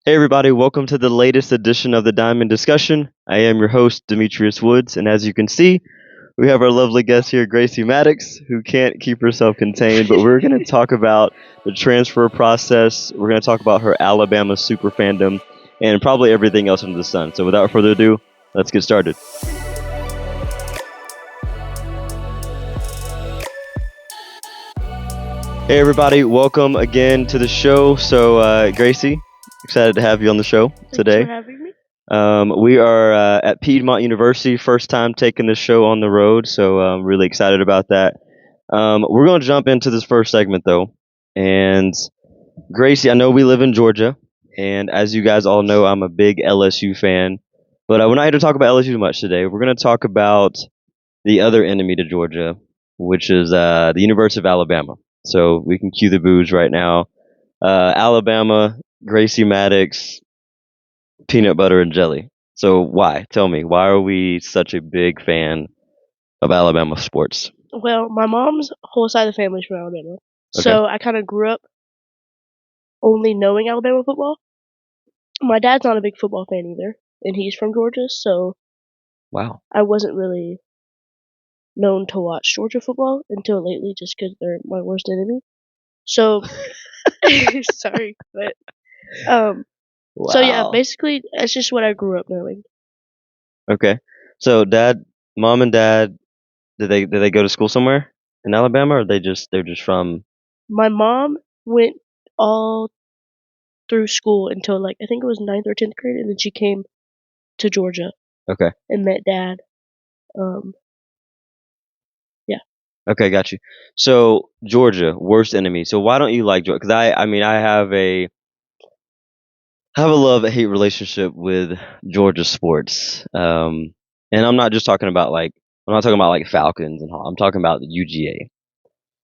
Hey everybody, welcome to the latest edition of the Diamond Discussion. I am your host, Demetrius Woods, and as you can see, we have our lovely guest here, Gracie Maddox, who can't keep herself contained, but we're going to talk about the transfer process. We're going to talk about her Alabama super fandom and probably everything else under the sun. So without further ado, let's get started. Hey everybody, welcome again to the show. So Gracie, excited to have you on the show today. Thanks for having me. We are at Piedmont University, first time taking the show on the road, so I'm really excited about that. We're going to jump into this first segment, though. And Gracie, I know we live in Georgia, and as you guys all know, I'm a big LSU fan. But we're not here to talk about LSU much today. We're going to talk about the other enemy to Georgia, which is the University of Alabama. So we can cue the boos right now. Alabama, Gracie Maddox, peanut butter and jelly. So why? Tell me, why are we such a big fan of Alabama sports? Well, my mom's whole side of the family is from Alabama, so I kind of grew up only knowing Alabama football. My dad's not a big football fan either, and he's from Georgia, so Wow. I wasn't really known to watch Georgia football until lately, just because they're my worst enemy. So, sorry, but Wow. so yeah, basically that's just what I grew up knowing. Okay. So mom and dad, did they go to school somewhere in Alabama, or they're just from? My mom went all through school until like I think it was 9th or 10th grade, and then she came to Georgia. Okay. And met dad. Yeah. Okay, got you. So Georgia, worst enemy. So why don't you like Georgia? Because I have a love-hate relationship with Georgia sports. And I'm not talking about like Falcons and all. I'm talking about the UGA.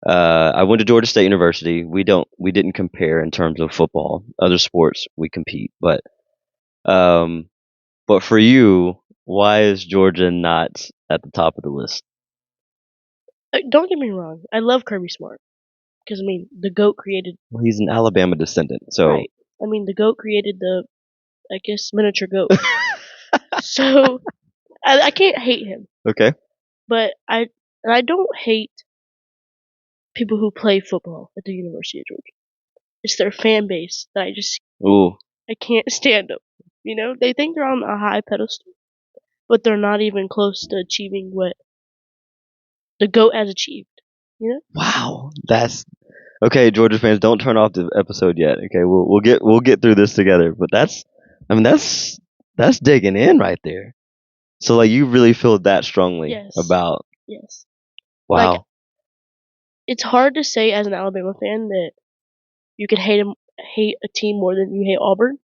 I went to Georgia State University. We didn't compare in terms of football. Other sports we compete, but for you, why is Georgia not at the top of the list? Don't get me wrong. I love Kirby Smart because the GOAT created. Well, he's an Alabama descendant, so Right. The GOAT created the, I guess, miniature goat. So I can't hate him. Okay. But I don't hate people who play football at the University of Georgia. It's their fan base that I can't stand them. They think they're on a high pedestal, but they're not even close to achieving what the GOAT has achieved. Wow, that's okay. Georgia fans, don't turn off the episode yet. Okay, we'll get through this together. But that's digging in right there. So like you really feel that strongly about. Yes. Wow. Like, it's hard to say as an Alabama fan that you can hate a team more than you hate Auburn.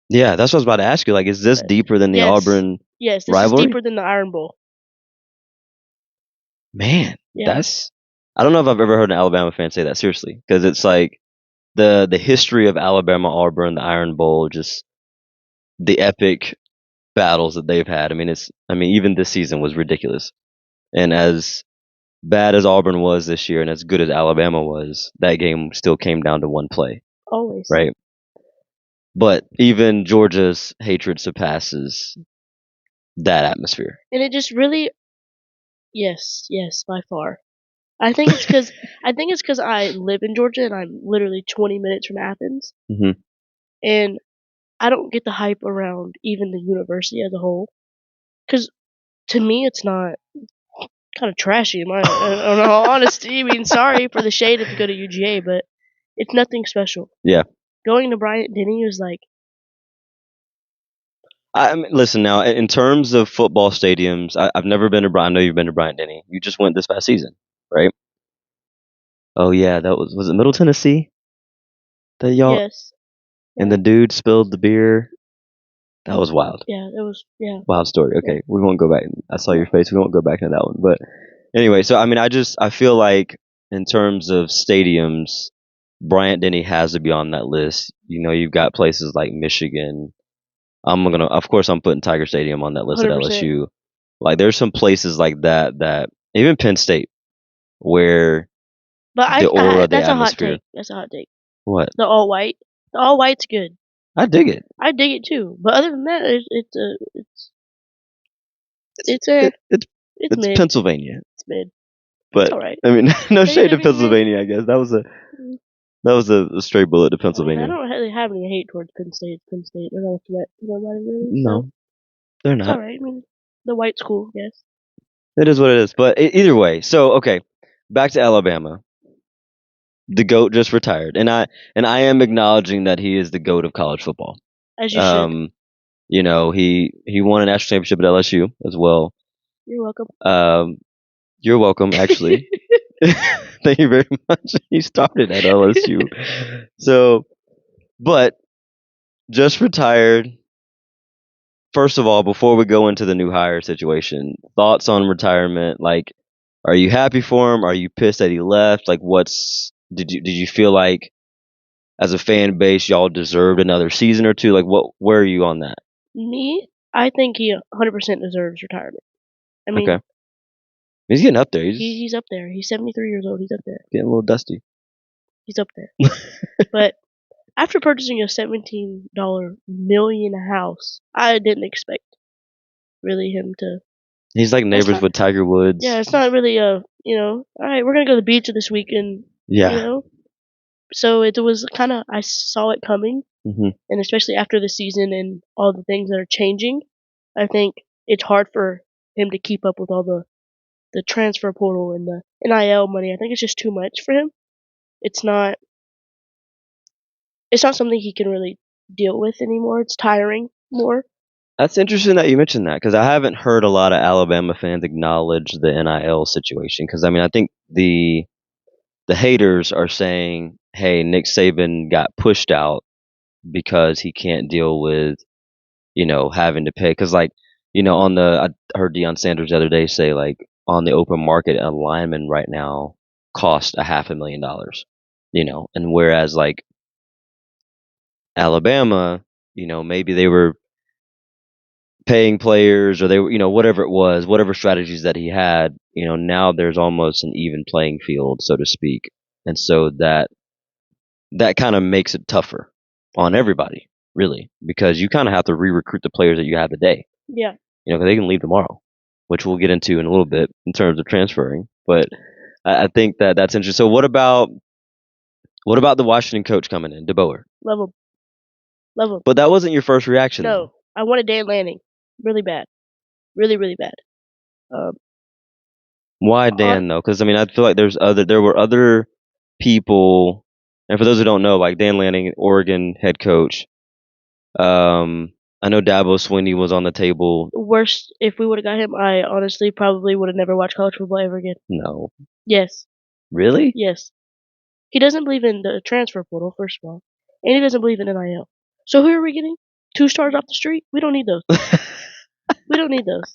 Yeah, that's what I was about to ask you. Like, is this deeper than the Auburn Yes, this rivalry? is deeper than the Iron Bowl. Man, I don't know if I've ever heard an Alabama fan say that seriously, because it's like the history of Alabama, Auburn, the Iron Bowl, just the epic battles that they've had. Even this season was ridiculous. And as bad as Auburn was this year and as good as Alabama was, that game still came down to one play. Always. Right? But even Georgia's hatred surpasses that atmosphere. And it just really, yes, by far. I think it's because I live in Georgia and I'm literally 20 minutes from Athens. Mm-hmm. And I don't get the hype around even the university as a whole. Because to me, it's not kind of trashy, in all honesty. Sorry for the shade if you go to UGA, but it's nothing special. Yeah. Going to Bryant-Denny was like... listen, now, in terms of football stadiums, I've never been to Bryant. I know you've been to Bryant-Denny. You just went this past season, right? Oh, yeah, that was it Middle Tennessee? That y'all... Yes. And the dude spilled the beer. That was wild. Yeah, it was, yeah. Wild story. Okay, we won't go back. I saw your face. We won't go back into that one. But anyway, so I feel like in terms of stadiums, Bryant-Denny has to be on that list. You've got places like Michigan. Of course, I'm putting Tiger Stadium on that list 100%. At LSU. Like, there's some places like that even Penn State, where the aura, the atmosphere. That's a hot take. What? The all white's good. I dig it. I dig it too. But other than that, it's mid. Pennsylvania. It's mid. But it's all right. I mean, no shade to mid. Pennsylvania. I guess that was a straight bullet to Pennsylvania. I don't really have any hate towards Penn State. Penn State, they're not a threat to nobody really. No, so they're it's not. all right. I mean, the white school, yes. It is what it is. But either way, so okay, back to Alabama. The GOAT just retired, and I am acknowledging that he is the GOAT of college football. As you should. You know, he won a national championship at LSU as well. You're welcome. You're welcome, actually. Thank you very much. He started at LSU. So, but just retired. First of all, before we go into the new hire situation, thoughts on retirement? Like, are you happy for him? Are you pissed that he left? Like, did you feel like as a fan base y'all deserved another season or two? Like, where are you on that? Me, I think he 100% deserves retirement. I mean, okay. He's getting up there. He's up there. He's 73 years old. He's up there. Getting a little dusty. He's up there. But after purchasing a $17 million house, I didn't expect really him to. He's like neighbors with Tiger Woods. Yeah, it's not really all right, we're gonna go to the beach this weekend. Yeah. So it was kind of, I saw it coming, mm-hmm. And especially after the season and all the things that are changing, I think it's hard for him to keep up with all the transfer portal and the NIL money. I think it's just too much for him. It's not something he can really deal with anymore. It's tiring more. That's interesting that you mentioned that, because I haven't heard a lot of Alabama fans acknowledge the NIL situation. Because I mean, I think the haters are saying, "Hey, Nick Saban got pushed out because he can't deal with, having to pay." Because I heard Deion Sanders the other day say, like, on the open market, a lineman right now cost $500,000. And whereas like Alabama, maybe they were paying players, or they were, whatever it was, whatever strategies that he had, now there's almost an even playing field, so to speak. And so that kind of makes it tougher on everybody, really, because you kind of have to re-recruit the players that you have today. Yeah. Because they can leave tomorrow, which we'll get into in a little bit in terms of transferring. But I think that's interesting. So what about the Washington coach coming in, DeBoer? Love him. But that wasn't your first reaction. No, though. I wanted Dan Lanning. Really bad. Really, really bad. Why Dan though? Because I mean, I feel like there were other people, and for those who don't know, like Dan Lanning, Oregon head coach. I know Dabo Swinney was on the table. Worst, if we would have got him, I honestly probably would have never watched college football ever again. No. Yes. Really? Yes. He doesn't believe in the transfer portal, first of all, and he doesn't believe in NIL. So who are we getting? 2 stars off the street? We don't need those. We don't need those.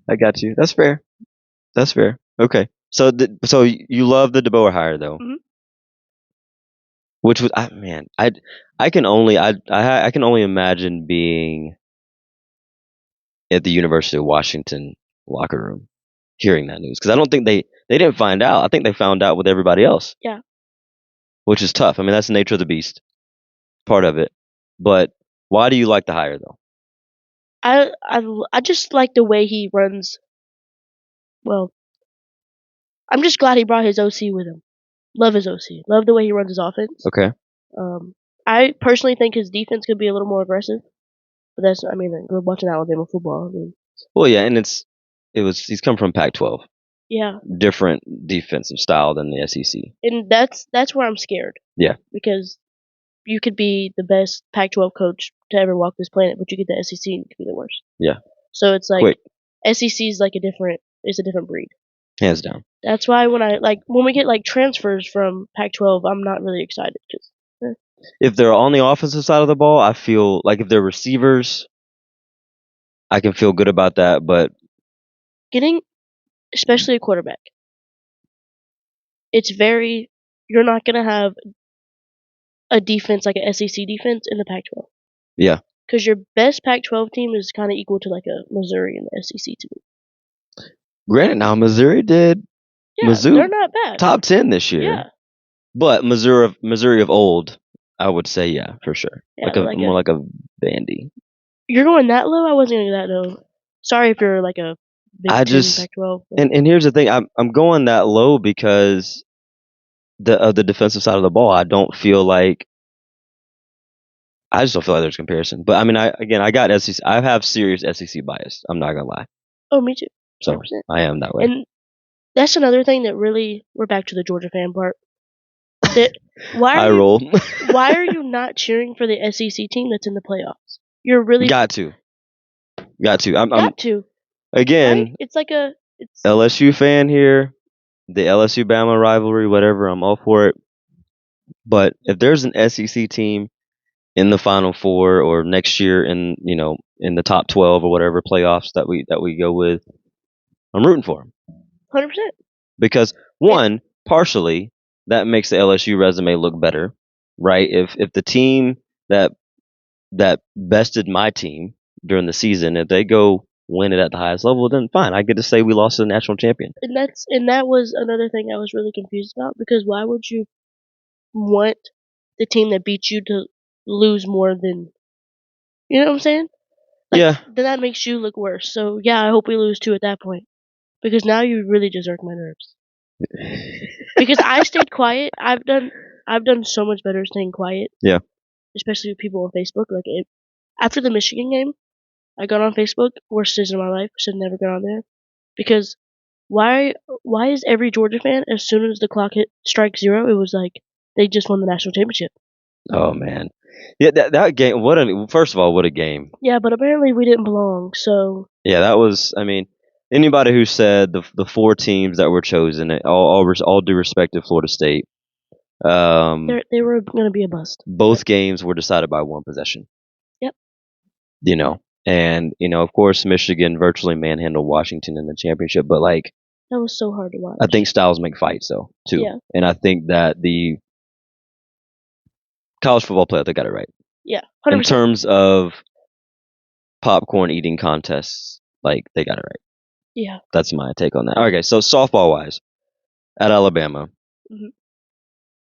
I got you. That's fair. Okay. So you love the DeBoer hire though. Mm-hmm. Which was, I can only imagine being at the University of Washington locker room hearing that news, because I don't think they didn't find out. I think they found out with everybody else. Yeah. Which is tough. I mean, that's the nature of the beast, part of it. But why do you like the hire though? I just like the way he runs. Well, I'm just glad he brought his OC with him. Love his OC. Love the way he runs his offense. Okay. I personally think his defense could be a little more aggressive. But we're watching Alabama football. Well, yeah, and he's come from Pac-12. Yeah. Different defensive style than the SEC. And that's where I'm scared. Yeah. Because you could be the best Pac-12 coach to ever walk this planet, but you get the SEC and it could be the worst. Yeah. So it's like SEC is like it's a different breed. Hands down. That's why when we get like transfers from Pac-12, I'm not really excited. If they're on the offensive side of the ball, I feel like if they're receivers, I can feel good about that. But getting, especially a quarterback, you're not going to have a defense like an SEC defense in the Pac-12. Yeah. Because your best Pac-12 team is kind of equal to like a Missouri in the SEC team. Granted, now Missouri did. Yeah, they're not bad. Top 10 this year. Yeah. But Missouri of old, I would say yeah, for sure. Yeah, More like a Vandy. You're going that low? I wasn't going that low. Sorry if you're like a Big I 10, just Pac-12. and here's the thing, I'm going that low because the defensive side of the ball, I just don't feel like there's comparison. But I mean, I got SEC. I have serious SEC bias. I'm not gonna lie. Oh, me too. So 100%. I am that way. And that's another thing that really, we're back to the Georgia fan part. That why are you not cheering for the SEC team that's in the playoffs? You're really got to. I'm got to. again. Right? It's like it's LSU fan here. The LSU Bama rivalry, whatever. I'm all for it. But if there's an SEC team in the Final Four or next year in the top 12 or whatever playoffs that we go with, I'm rooting for them. 100%. Because one, partially that makes the LSU resume look better, right? If the team that bested my team during the season, if they go win it at the highest level, then fine. I get to say we lost to the national champion. And that was another thing I was really confused about, because why would you want the team that beat you to lose more than, you know what I'm saying? Like, yeah. Then that makes you look worse. So yeah, I hope we lose too at that point, because now you really just irk my nerves. Because I stayed quiet. I've done so much better staying quiet. Yeah. Especially with people on Facebook. After the Michigan game, I got on Facebook. Worst decision of my life. Should never got on there. Because why is every Georgia fan, as soon as the clock hit strike 0, it was like they just won the national championship? Oh man, yeah, that game. First of all, what a game. Yeah, but apparently we didn't belong. So yeah, that was. I mean, anybody who said the 4 teams that were chosen, all due respect to Florida State, they were going to be a bust. Both games were decided by 1 possession. Yep. And of course, Michigan virtually manhandled Washington in the championship, but like that was so hard to watch. I think styles make fights, though, too. Yeah. And I think that the college football player, they got it right. Yeah, 100%. In terms of popcorn eating contests, like they got it right. Yeah. That's my take on that. Okay, so softball wise, at Alabama,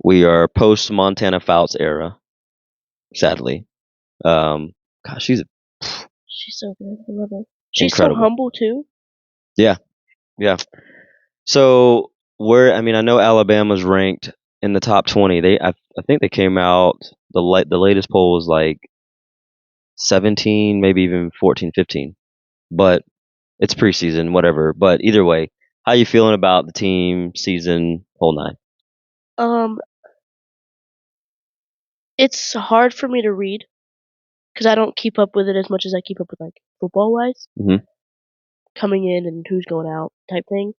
we are post Montana Fouts era. Sadly, gosh, she's so good. I love her. She's incredible. So humble too. Yeah. So I know Alabama's ranked in the top 20. I think they came out, the latest poll was like 17, maybe even 14, 15. But it's preseason, whatever. But either way, how you feeling about the team, season, whole 9? It's hard for me to read because I don't keep up with it as much as I keep up with like football wise. Mm-hmm. Coming in and who's going out type thing.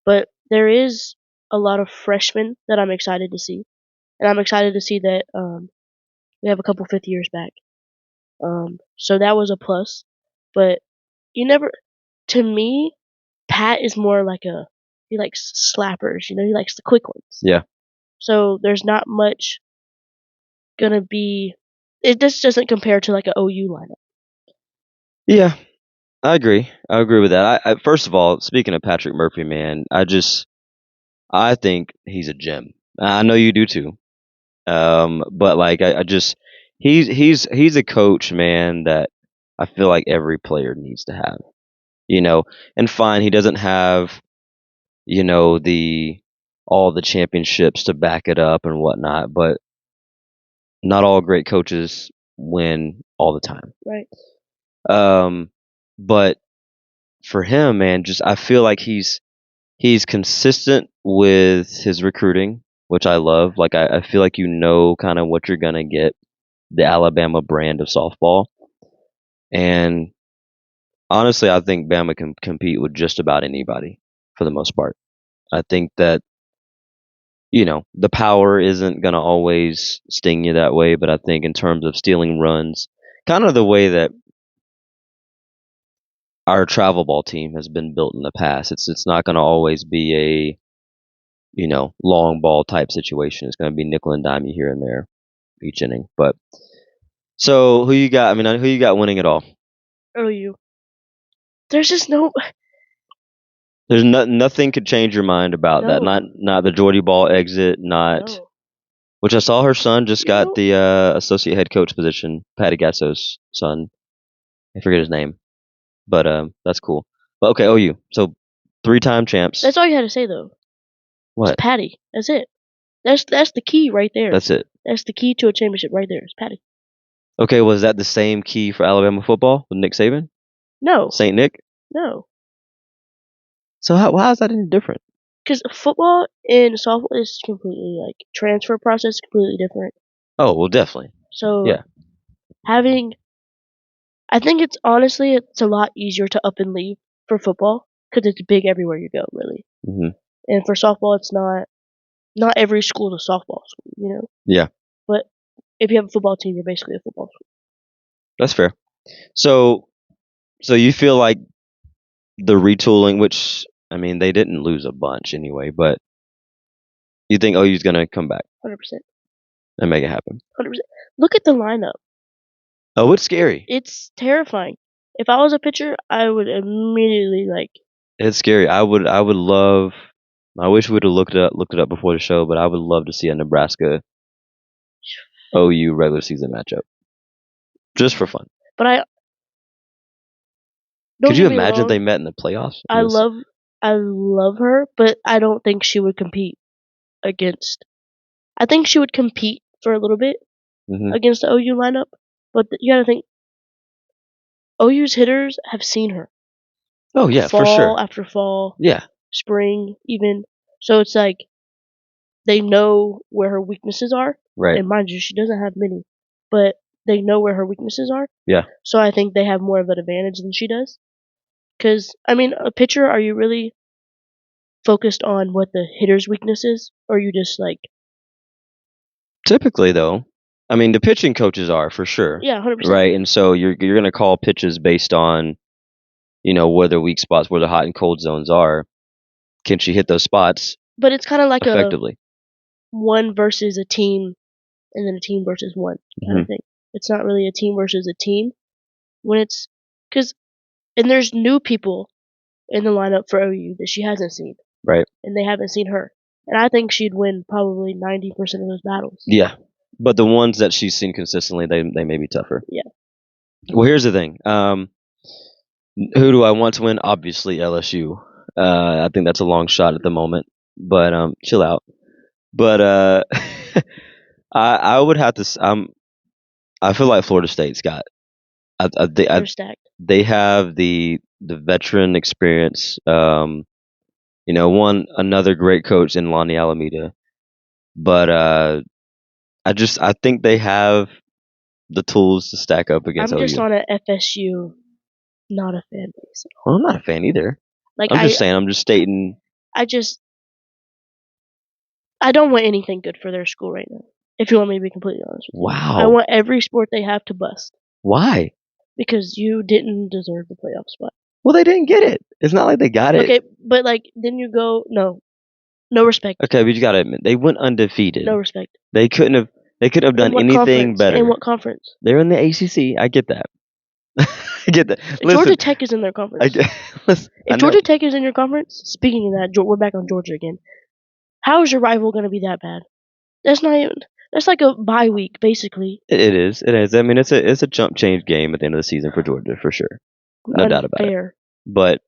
But there is a lot of freshmen that I'm excited to see, and I'm excited to see that we have a couple 5th years back. So that was a plus. But to me, Pat is more like he likes slappers, he likes the quick ones. Yeah. So there's not much gonna be. It just doesn't compare to like an OU lineup. Yeah, I agree. I agree with that. I first of all, speaking of Patrick Murphy, man, I think he's a gem. I know you do too. But like he's a coach, man, that I feel like every player needs to have. And fine, he doesn't have, all the championships to back it up and whatnot, but not all great coaches win all the time. Right. But for him, man, I feel like he's consistent with his recruiting, which I love. Like I feel like kind of what you're gonna get, the Alabama brand of softball. And honestly, I think Bama can compete with just about anybody for the most part. I think that the power isn't gonna always sting you that way, but I think in terms of stealing runs, kind of the way that our travel ball team has been built in the past, it's not gonna always be a long ball type situation. It's gonna be nickel and dime here and there each inning. But so who you got? I mean, who you got winning it all? OU. There's just no. There's nothing could change your mind about that. Not the Jordy Ball exit. Not Which I saw her son just You know? got the associate head coach position. Patty Gasso's son. I forget his name, but that's cool. But okay, OU. So 3-time champs. That's all you had to say though. What? It's Patty. That's it. That's the key right there. That's it. That's the key to a championship right there. It's Patty. Okay, was that the same key for Alabama football with Nick Saban? No. Saint Nick? No. So how is that any different? Because football and softball is completely like transfer process is completely different. Oh well, definitely. So Yeah. I think it's honestly it's a lot easier to up and leave for football because it's big everywhere you go, really. Mm-hmm. And for softball, it's not every school is a softball school, you know. Yeah. But if you have a football team, you're basically a football school. That's fair. So you feel like the retooling, which I mean they didn't lose a bunch anyway, but you think OU's gonna come back 100%. and make it happen? 100%. Look at the lineup. Oh, it's scary. It's terrifying. If I was a pitcher, I would immediately like. It's scary. I would love. I wish we'd have looked it up before the show, but I would love to see a Nebraska OU regular season matchup, just for fun. But could you imagine if they met in the playoffs? I love her, but I don't think she would compete against. I think she would compete for a little bit against the OU lineup, but you gotta think. OU's hitters have seen her. Oh yeah, fall for sure. After fall. Yeah. Spring even. So it's like they know where her weaknesses are. Right. And mind you, she doesn't have many, but they know where her weaknesses are. Yeah. So I think they have more of an advantage than she does. Because, I mean, a pitcher, are you really focused on what the hitter's weakness is? Or are you just like. Typically, though, I mean, the pitching coaches are for sure. Yeah, 100%. Right. And so you're going to call pitches based on, where the weak spots, where the hot and cold zones are. Can she hit those spots? But it's kind of like effectively. One versus a team and then a team versus one kind of thing. It's not really a team versus a team when it's and there's new people in the lineup for OU that she hasn't seen. Right. And they haven't seen her. And I think she'd win probably 90% of those battles. Yeah. But the ones that she's seen consistently, they may be tougher. Yeah. Well, here's the thing. Who do I want to win? Obviously LSU. I think that's a long shot at the moment, but chill out. But I would have to. I feel like Florida State's got. They're stacked. They have the veteran experience. Another great coach in Lonnie Alameda, but I think they have the tools to stack up against OU. I'm just on a FSU, not a fan base. Well, I'm not a fan either. Like I'm just stating. I don't want anything good for their school right now. If you want me to be completely honest with you. Wow. I want every sport they have to bust. Why? Because you didn't deserve the playoff spot. Well, they didn't get it. It's not like they got it. Okay, but then you go no respect. Okay, but you gotta admit they went undefeated. No respect. They couldn't have done anything better. In what conference? They're in the ACC. I get that. I get that. Listen, Georgia Tech is in their conference. If Georgia Tech is in your conference, speaking of that, we're back on Georgia again. How is your rival going to be that bad? That's not even. That's like a bye week, basically. It is. It is. I mean, it's a jump change game at the end of the season for Georgia, for sure. No doubt about it. But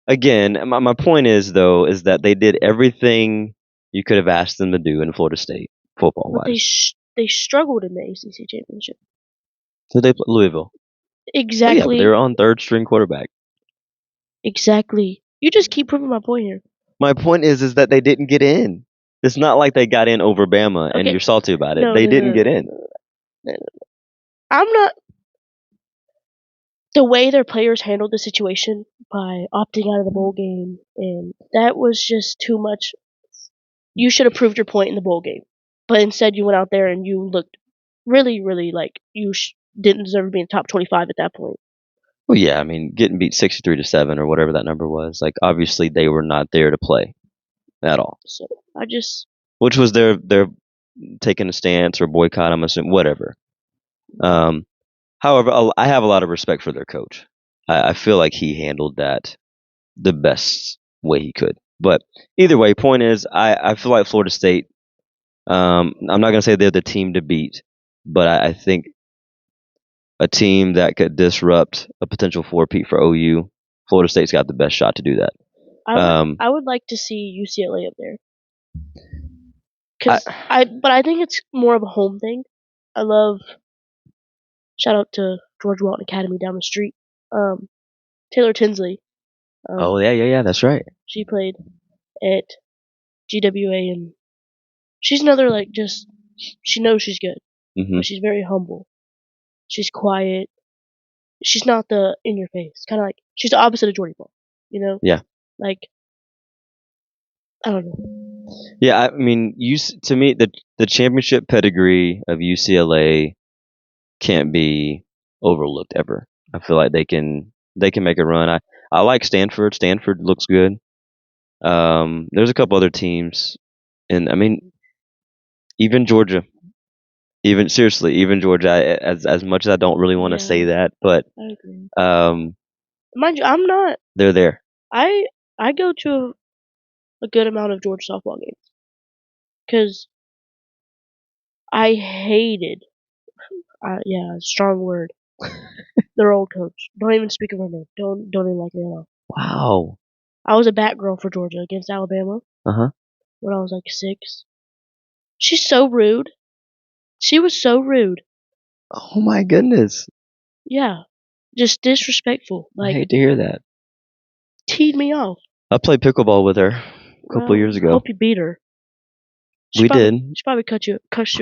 again, my point is that they did everything you could have asked them to do in Florida State football wise. They struggled in the ACC championship. So they played Louisville. Exactly. Oh, yeah, but they were on third string quarterback. Exactly. You just keep proving my point here. My point is that they didn't get in. It's not like they got in over Bama and you're salty about it. They didn't get in. I'm not. The way their players handled the situation by opting out of the bowl game, and that was just too much. You should have proved your point in the bowl game. But instead you went out there and you looked really, really like you didn't deserve to be in the top 25 at that point. Well, yeah, I mean, getting beat 63-7 or whatever that number was, like obviously they were not there to play at all. So which was their taking a stance or boycott, I'm assuming, whatever. However, I have a lot of respect for their coach. I feel like he handled that the best way he could. But either way, point is, I feel like Florida State I'm not going to say they're the team to beat, but I think a team that could disrupt a potential four-peat for OU, Florida State's got the best shot to do that. I would like to see UCLA up there. But I think it's more of a home thing. I love, shout out to George Walton Academy down the street. Taylor Tinsley. Oh yeah, that's right. She played at GWA, and she's another she knows she's good, but she's very humble. She's quiet. She's not the in your face kind of like she's the opposite of Jordy Ball, you know? Yeah. Like I don't know. Yeah, I mean, to me the championship pedigree of UCLA can't be overlooked ever. I feel like they can make a run. I like Stanford. Stanford looks good. There's a couple other teams, and I mean, even Georgia. Even Georgia. As much as I don't really want to say that, but I agree. Mind you, I'm not. They're there. I go to a good amount of Georgia softball games because I hated. Strong word. Their old coach. Don't even speak of her name. Don't even like her at all. Wow. I was a bat girl for Georgia against Alabama. When I was like 6. She's so rude. She was so rude. Oh my goodness. Yeah. Just disrespectful. I hate to hear that. Teed me off. I played pickleball with her a couple years ago. I hope you beat her. We did. She probably cussed you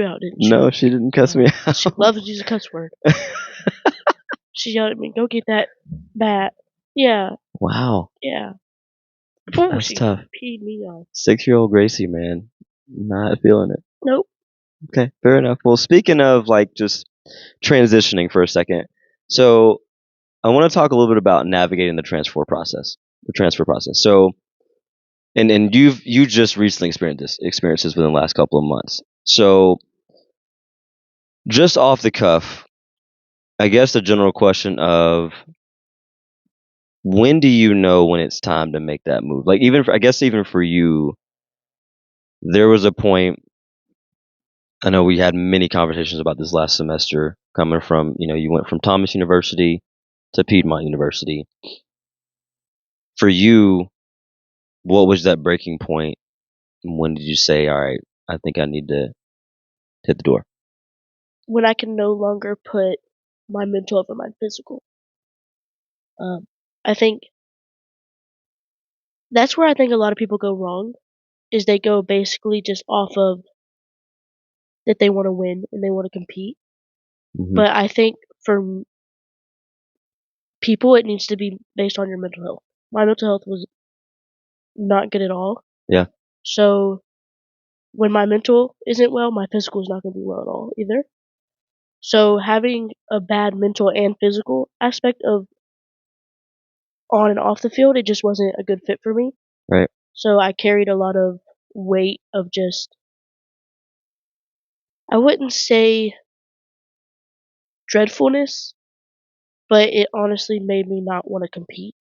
out, didn't she? No, she didn't cuss me out. She loves to use a cuss word. She yelled at me, "Go get that bat." Yeah. Wow. Yeah. That's tough. Peed me off. 6-year-old Gracie, man. Not feeling it. Nope. Okay, fair enough. Well, speaking of just transitioning for a second, so I want to talk a little bit about navigating the transfer process. So, and you just recently experienced this within the last couple of months. So, just off the cuff, I guess the general question of when do you know when it's time to make that move? Like even for you, there was a point. I know we had many conversations about this last semester coming from, you went from Thomas University to Piedmont University. For you, what was that breaking point? When did you say, all right, I think I need to hit the door? When I can no longer put my mental over my physical. I think that's where I think a lot of people go wrong, is they go basically just off of that they want to win and they want to compete. But I think for people, it needs to be based on your mental health. My mental health was not good at all. Yeah. So when my mental isn't well, my physical is not going to be well at all either. So having a bad mental and physical aspect of on and off the field, it just wasn't a good fit for me. Right. So I carried a lot of weight of just, I wouldn't say dreadfulness, but it honestly made me not want to compete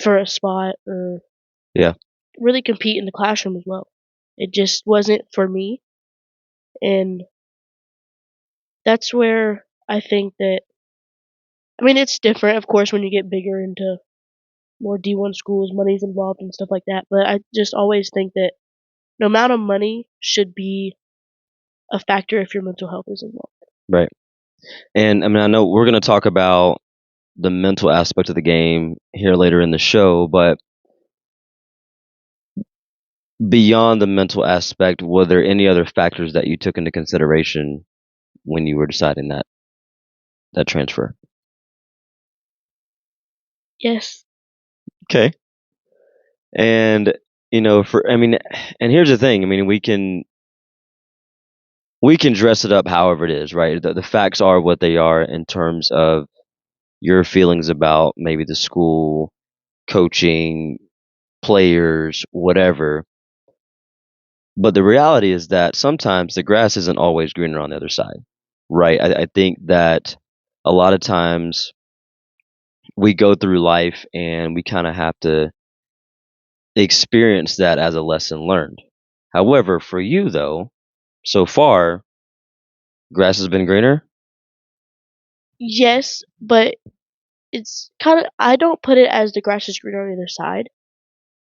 for a spot or really compete in the classroom as well. It just wasn't for me. And that's where I think that, I mean, it's different, of course, when you get bigger into more D1 schools, money's involved and stuff like that. But I just always think that no amount of money should be a factor if your mental health is involved. Right. And I mean, I know we're going to talk about the mental aspect of the game here later in the show, but beyond the mental aspect, were there any other factors that you took into consideration when you were deciding that transfer? Yes. Okay. And and here's the thing. I mean, we can dress it up however it is, right? The facts are what they are in terms of your feelings about maybe the school, coaching, players, whatever. But the reality is that sometimes the grass isn't always greener on the other side, right? I think that a lot of times we go through life and we kind of have to experience that as a lesson learned. However, for you though, so far, grass has been greener? Yes, but it's kind of, I don't put it as the grass is greener on the other side,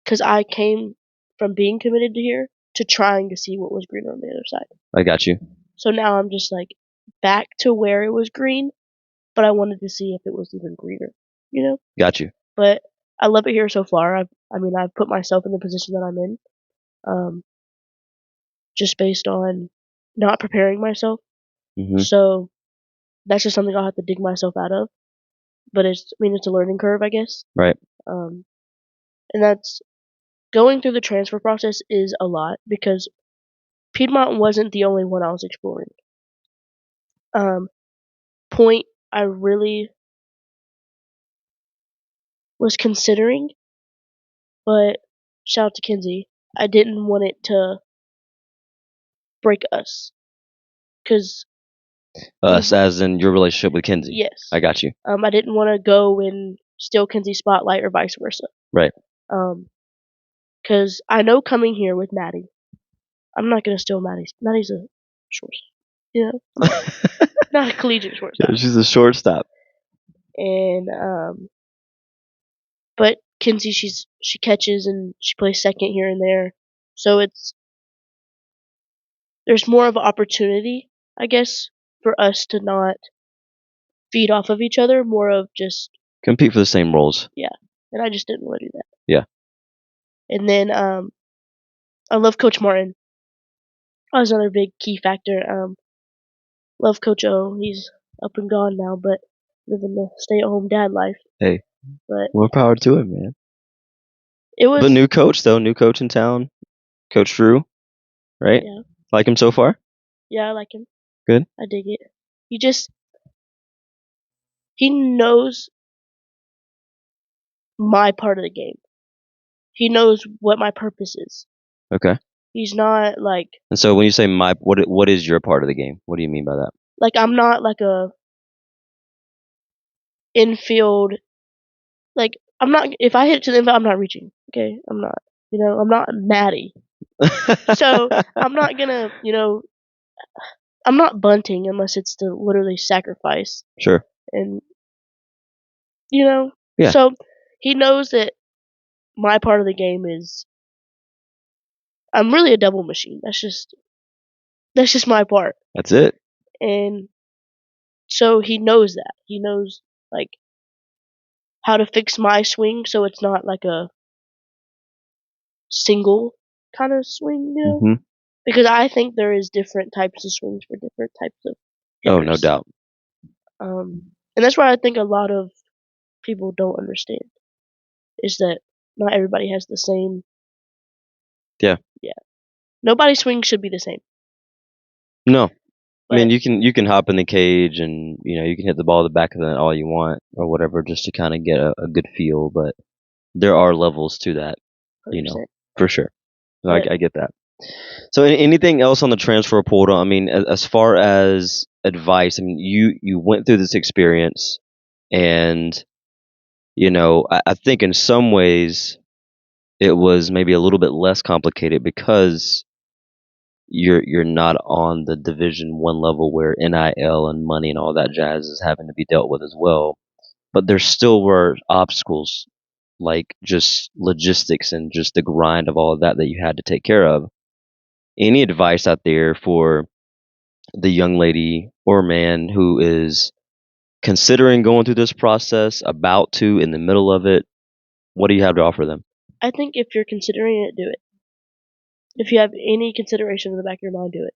because I came from being committed to here to trying to see what was greener on the other side. I got you. So now I'm just like back to where it was green, but I wanted to see if it was even greener, you know? Got you. But I love it here so far. I've put myself in the position that I'm in, just based on not preparing myself. Hmm. So that's just something I'll have to dig myself out of. But it's a learning curve, I guess. Right. And that's going through the transfer process is a lot because Piedmont wasn't the only one I was exploring. Point I really was considering, but shout out to Kinsey, I didn't want it to break us. Because Us, as in your relationship with Kinsey. yes, I got you. I didn't want to go and steal Kinsey's spotlight or vice versa. Right. Because I know coming here with Maddie, I'm not gonna steal Maddie's. Maddie's a shortstop, you know, not a collegiate shortstop. Yeah, she's a shortstop. And but Kinsey, she catches and she plays second here and there, so there's more of an opportunity, I guess, for us to not feed off of each other, more of just compete for the same roles. Yeah, and I just didn't want to do that. Yeah. And then I love Coach Martin. That was another big key factor. Love Coach O. He's up and gone now, but living the stay-at-home dad life. Hey, but more power to him, man. It was. But new coach though, new coach in town, Coach Drew, right? Yeah. Like him so far? Yeah, I like him. Good. I dig it. He knows my part of the game. He knows what my purpose is. Okay. He's not like. And so when you say what is your part of the game? What do you mean by that? Like, I'm not like a infield. Like, I'm not. If I hit it to the infield, I'm not reaching. Okay, I'm not. I'm not Maddie. So I'm not gonna. I'm not bunting unless it's to literally sacrifice. Sure. And Yeah. So he knows that my part of the game is I'm really a double machine. That's just my part. That's it. And so he knows that. He knows like how to fix my swing so it's not like a single kind of swing, Mm-hmm. Because I think there is different types of swings for different types of hitters. Oh, no doubt. And that's why I think a lot of people don't understand is that not everybody has the same. Yeah. Yeah. Nobody's swing should be the same. No. But, I mean, you can hop in the cage and, you can hit the ball at the back of the net all you want or whatever just to kind of get a good feel. But there are levels to that, 100%. for sure. No, I get that. So anything else on the transfer portal? I mean, as far as advice, I mean, you went through this experience and, I think in some ways it was maybe a little bit less complicated because you're not on the Division 1 level where NIL and money and all that jazz is having to be dealt with as well. But there still were obstacles like just logistics and just the grind of all of that you had to take care of. Any advice out there for the young lady or man who is considering going through this process, about to, in the middle of it? What do you have to offer them? I think if you're considering it, do it. If you have any consideration in the back of your mind, do it.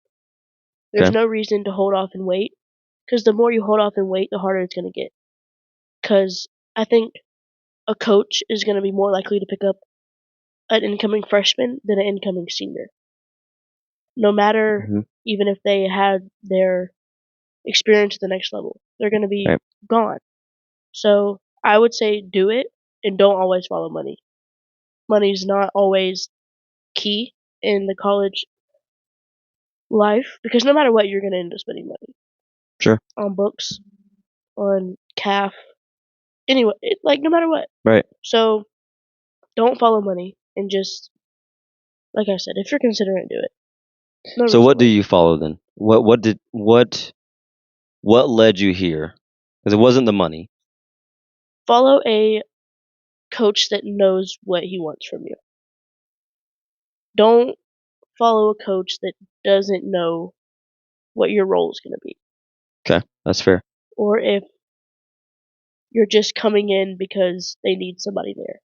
There's no reason to hold off and wait, because the more you hold off and wait, the harder it's going to get. Because I think a coach is going to be more likely to pick up an incoming freshman than an incoming senior. No matter, even if they had their experience at the next level, they're going to be gone. So I would say do it and don't always follow money. Money's not always key in the college life because no matter what, you're going to end up spending money. Sure. On books, on calf, anyway, like no matter what. Right. So don't follow money and just, like I said, if you're considering it, do it. So what do you follow then? What led you here? Because it wasn't the money. Follow a coach that knows what he wants from you. Don't follow a coach that doesn't know what your role is going to be. Okay, that's fair. Or if you're just coming in because they need somebody there.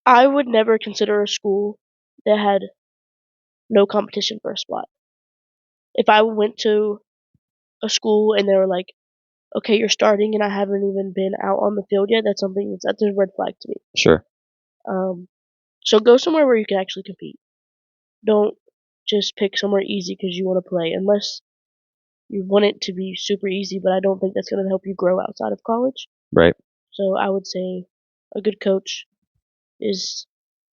I would never consider a school that had no competition for a spot. If I went to a school and they were like, okay, you're starting and I haven't even been out on the field yet, that's a red flag to me. Sure. So go somewhere where you can actually compete. Don't just pick somewhere easy because you want to play, unless you want it to be super easy, but I don't think that's going to help you grow outside of college. Right. So I would say a good coach is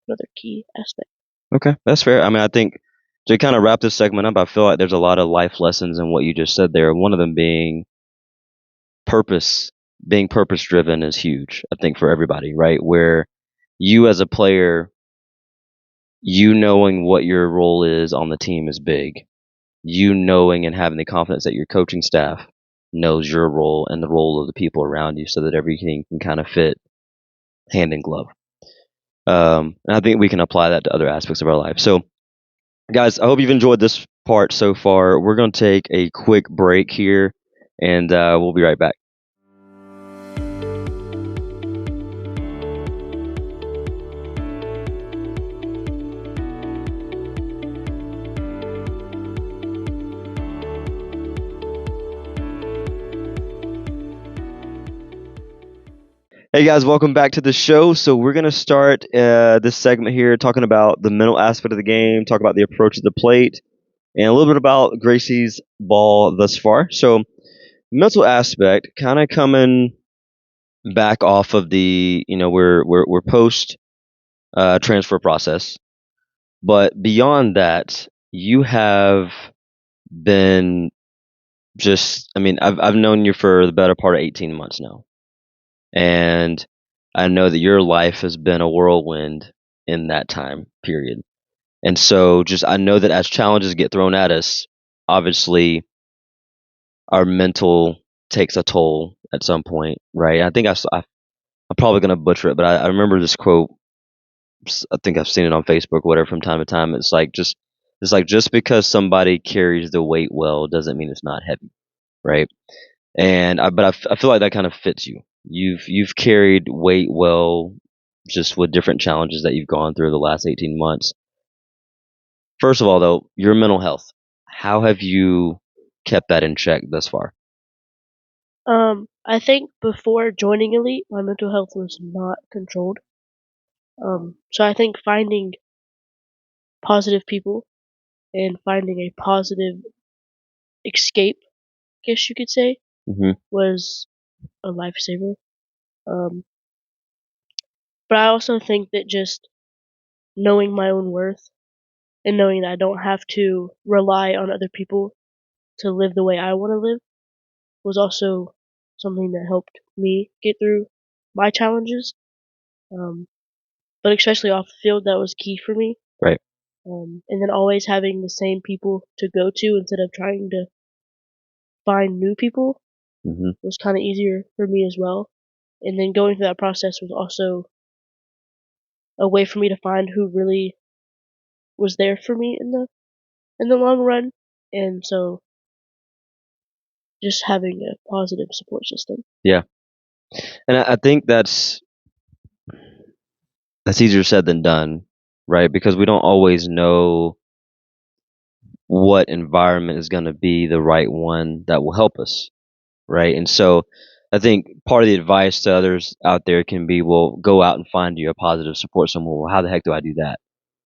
another key aspect. Okay, that's fair. I mean, I think to kind of wrap this segment up, I feel like there's a lot of life lessons in what you just said there. One of them being purpose. Being purpose driven is huge, I think, for everybody, right? Where you as a player, you knowing what your role is on the team is big. You knowing and having the confidence that your coaching staff knows your role and the role of the people around you so that everything can kind of fit hand in glove. And I think we can apply that to other aspects of our life. So, guys, I hope you've enjoyed this part so far. We're going to take a quick break here, and we'll be right back. Hey guys, welcome back to the show. So we're going to start this segment here talking about the mental aspect of the game, talk about the approach of the plate, and a little bit about Gracie's ball thus far. So mental aspect, kind of coming back off of the, we're post transfer process, but beyond that, you have been I've known you for the better part of 18 months now. And I know that your life has been a whirlwind in that time period. And so I know that as challenges get thrown at us, obviously our mental takes a toll at some point, right? I think I'm probably going to butcher it, but I remember this quote. I think I've seen it on Facebook, whatever, from time to time. It's like just because somebody carries the weight well doesn't mean it's not heavy, right? And I feel like that kind of fits you. You've carried weight well, just with different challenges that you've gone through the last 18 months. First of all, though, your mental health. How have you kept that in check thus far? I think before joining Elite, my mental health was not controlled. So I think finding positive people and finding a positive escape, I guess you could say, was a lifesaver. But I also think that just knowing my own worth and knowing that I don't have to rely on other people to live the way I want to live was also something that helped me get through my challenges. But especially off the field, that was key for me. Right. And then always having the same people to go to instead of trying to find new people was kind of easier for me as well. And then going through that process was also a way for me to find who really was there for me in the long run. And so just having a positive support system. Yeah. And I think that's easier said than done, right? Because we don't always know what environment is going to be the right one that will help us, right? And so I think part of the advice to others out there can be, well, go out and find you a positive support someone. Well, how the heck do I do that?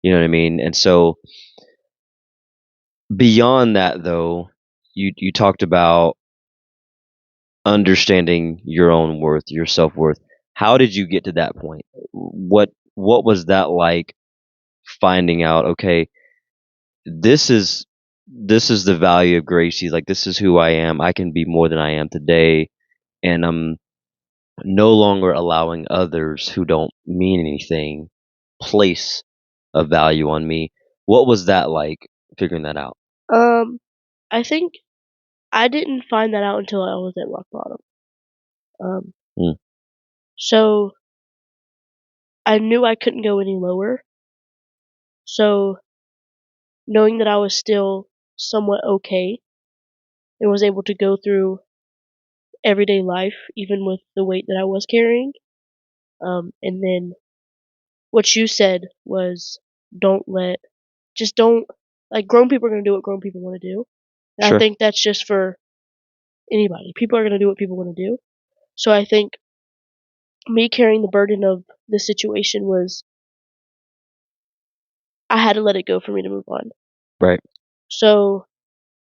You know what I mean? And so beyond that, though, you talked about understanding your own worth, your self-worth. How did you get to that point? What was that like, finding out, okay, this is the value of Gracie, like this is who I am. I can be more than I am today, and I'm no longer allowing others who don't mean anything place of value on me. What was that like, figuring that out? I think I didn't find that out until I was at rock bottom. Mm. So I knew I couldn't go any lower. So knowing that I was still somewhat okay and was able to go through everyday life, even with the weight that I was carrying. And then what you said was don't like grown people are going to do what grown people want to do. And Sure. I think that's just for anybody. People are going to do what people want to do. So I think me carrying the burden of the situation was I had to let it go for me to move on. Right. So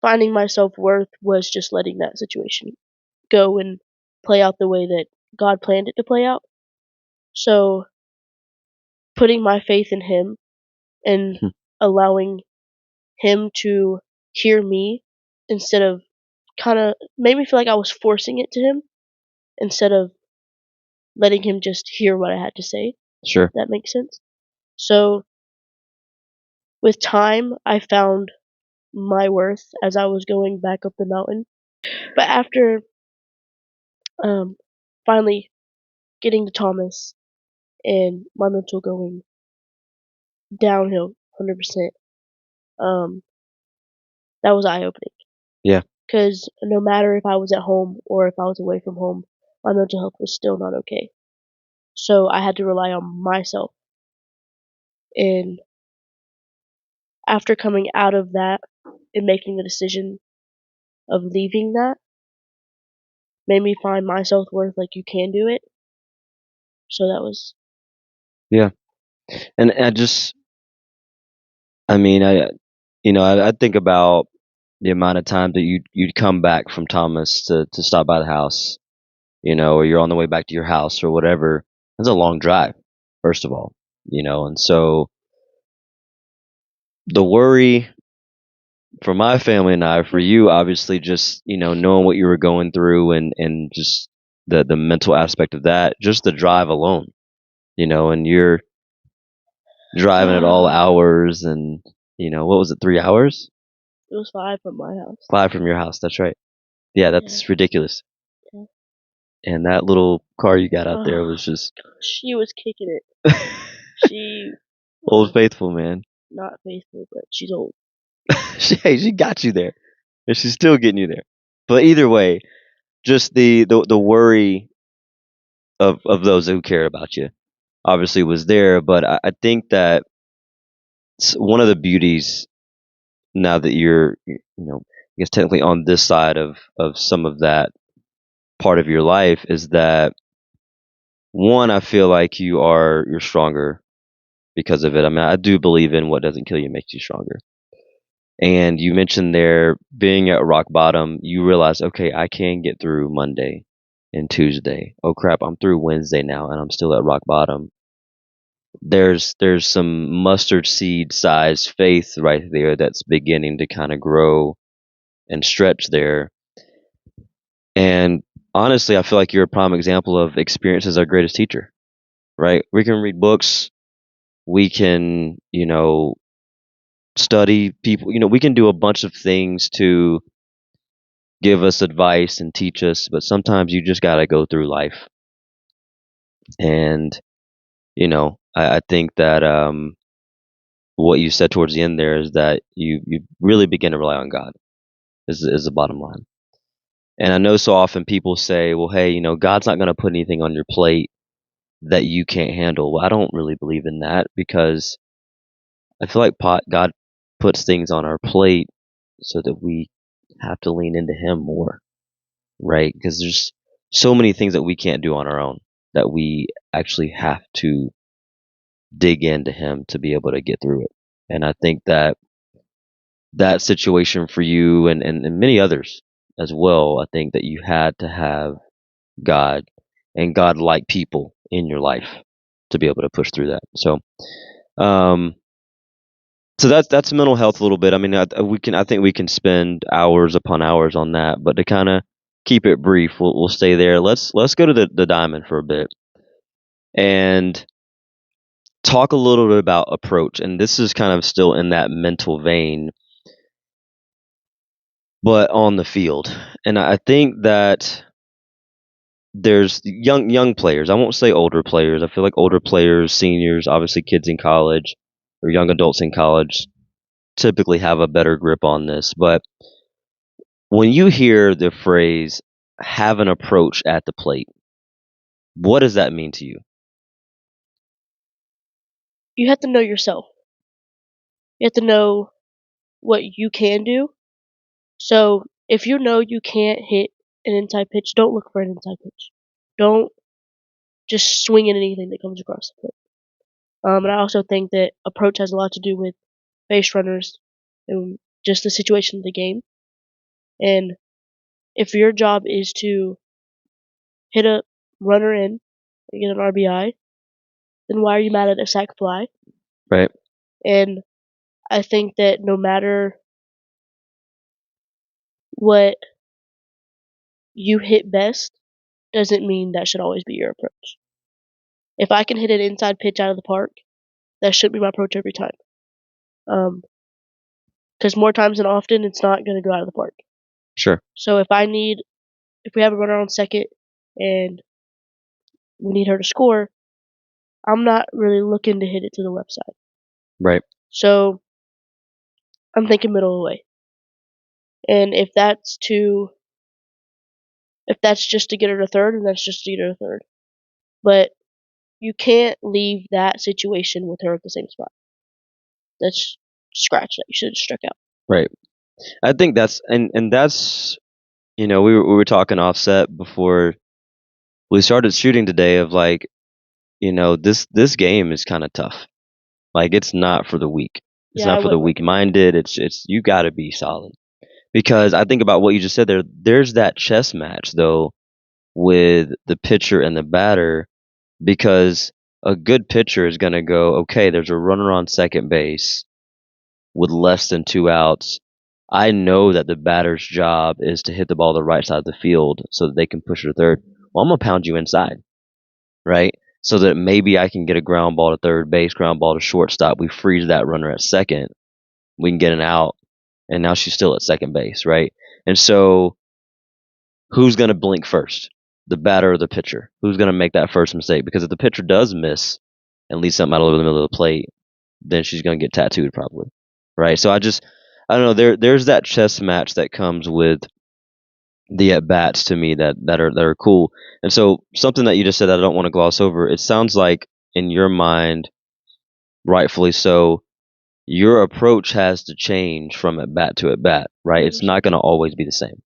finding my self-worth was just letting that situation go and play out the way that God planned it to play out. So putting my faith in him and Hmm. allowing him to hear me instead of kind of made me feel like I was forcing it to him instead of letting him just hear what I had to say. Sure. That makes sense. So with time, I found my worth as I was going back up the mountain. But after finally getting to Thomas and my mental going downhill 100%, that was eye opening. Yeah. Because no matter if I was at home or if I was away from home, my mental health was still not okay. So I had to rely on myself. And after coming out of that and making the decision of leaving that, made me find my self worth like you can do it. So that was. Yeah. And I mean, I think about the amount of time that you'd come back from Thomas to stop by the house, or you're on the way back to your house or whatever. It's a long drive, first of all, and so the worry for my family and I, for you, obviously, just knowing what you were going through and just the mental aspect of that, just the drive alone, and you're driving at all hours, and what was it, 3 hours? It was 5 from my house. 5 from your house. That's right. Yeah, that's ridiculous. Yeah. And that little car you got out there was just She was kicking it. She Old Faithful, man. not faithful, but she's old. She got you there, and she's still getting you there. But either way, just the worry of those who care about you obviously was there. But I think that one of the beauties, now that you're, I guess technically on this side of some of that part of your life, is that one, I feel like you're stronger because of it. I mean, I do believe in what doesn't kill you makes you stronger. And you mentioned there being at rock bottom, you realize, okay, I can get through Monday and Tuesday. Oh crap, I'm through Wednesday now and I'm still at rock bottom. There's some mustard seed size faith right there that's beginning to kind of grow and stretch there. And honestly, I feel like you're a prime example of experience as our greatest teacher, right? We can read books, we can, study people, we can do a bunch of things to give us advice and teach us, but sometimes you just got to go through life. And, I think that what you said towards the end there is that you really begin to rely on God, is the bottom line. And I know so often people say, well, hey, God's not going to put anything on your plate that you can't handle. Well, I don't really believe in that, because I feel like God puts things on our plate so that we have to lean into Him more, right? Because there's so many things that we can't do on our own, that we actually have to dig into Him to be able to get through it. And I think that that situation for you, and many others as well, I think that you had to have God and God-like people in your life to be able to push through that. Um, so that's mental health a little bit. I mean, I think we can spend hours upon hours on that, but to kind of keep it brief, we'll stay there. Let's go to the diamond for a bit. And talk a little bit about approach, and this is kind of still in that mental vein, but on the field. And I think that there's young players. I won't say older players. I feel like older players, seniors, obviously kids in college or young adults in college typically have a better grip on this. But when you hear the phrase have an approach at the plate, what does that mean to you? You have to know yourself. You have to know what you can do. So if you know you can't hit an inside pitch, don't look for an inside pitch. Don't just swing at anything that comes across the plate. And I also think that approach has a lot to do with base runners and just the situation of the game. And if your job is to hit a runner in and get an RBI, then why are you mad at a sac fly? Right. And I think that no matter what you hit best, doesn't mean that should always be your approach. If I can hit an inside pitch out of the park, that should be my approach every time. Because more times than often, it's not going to go out of the park. Sure. So if we have a runner on second and we need her to score, I'm not really looking to hit it to the left side. Right. So I'm thinking middle of the way. And if that's just to get her to third, then that's just to get her to third. But you can't leave that situation with her at the same spot. That's scratch that. You should have struck out. Right. I think that's and that's we were talking offset before we started shooting today of like, this game is kind of tough. Like it's not for the weak. It's not for the weak-minded. It's you got to be solid. Because I think about what you just said there. There's that chess match though with the pitcher and the batter, because a good pitcher is going to go, okay, there's a runner on second base with less than 2 outs. I know that the batter's job is to hit the ball the right side of the field so that they can push it to third. Well, I'm going to pound you inside, right? So that maybe I can get a ground ball to third base, ground ball to shortstop. We freeze that runner at second. We can get an out, and now she's still at second base, right? And so who's going to blink first? The batter or the pitcher? Who's going to make that first mistake? Because if the pitcher does miss and leaves something out over the middle of the plate, then she's going to get tattooed probably, right? So I don't know. There's that chess match that comes with the at bats to me that are cool. And so something that you just said that I don't want to gloss over. It sounds like in your mind, rightfully so, your approach has to change from at bat to at bat, right? It's not going to always be the same,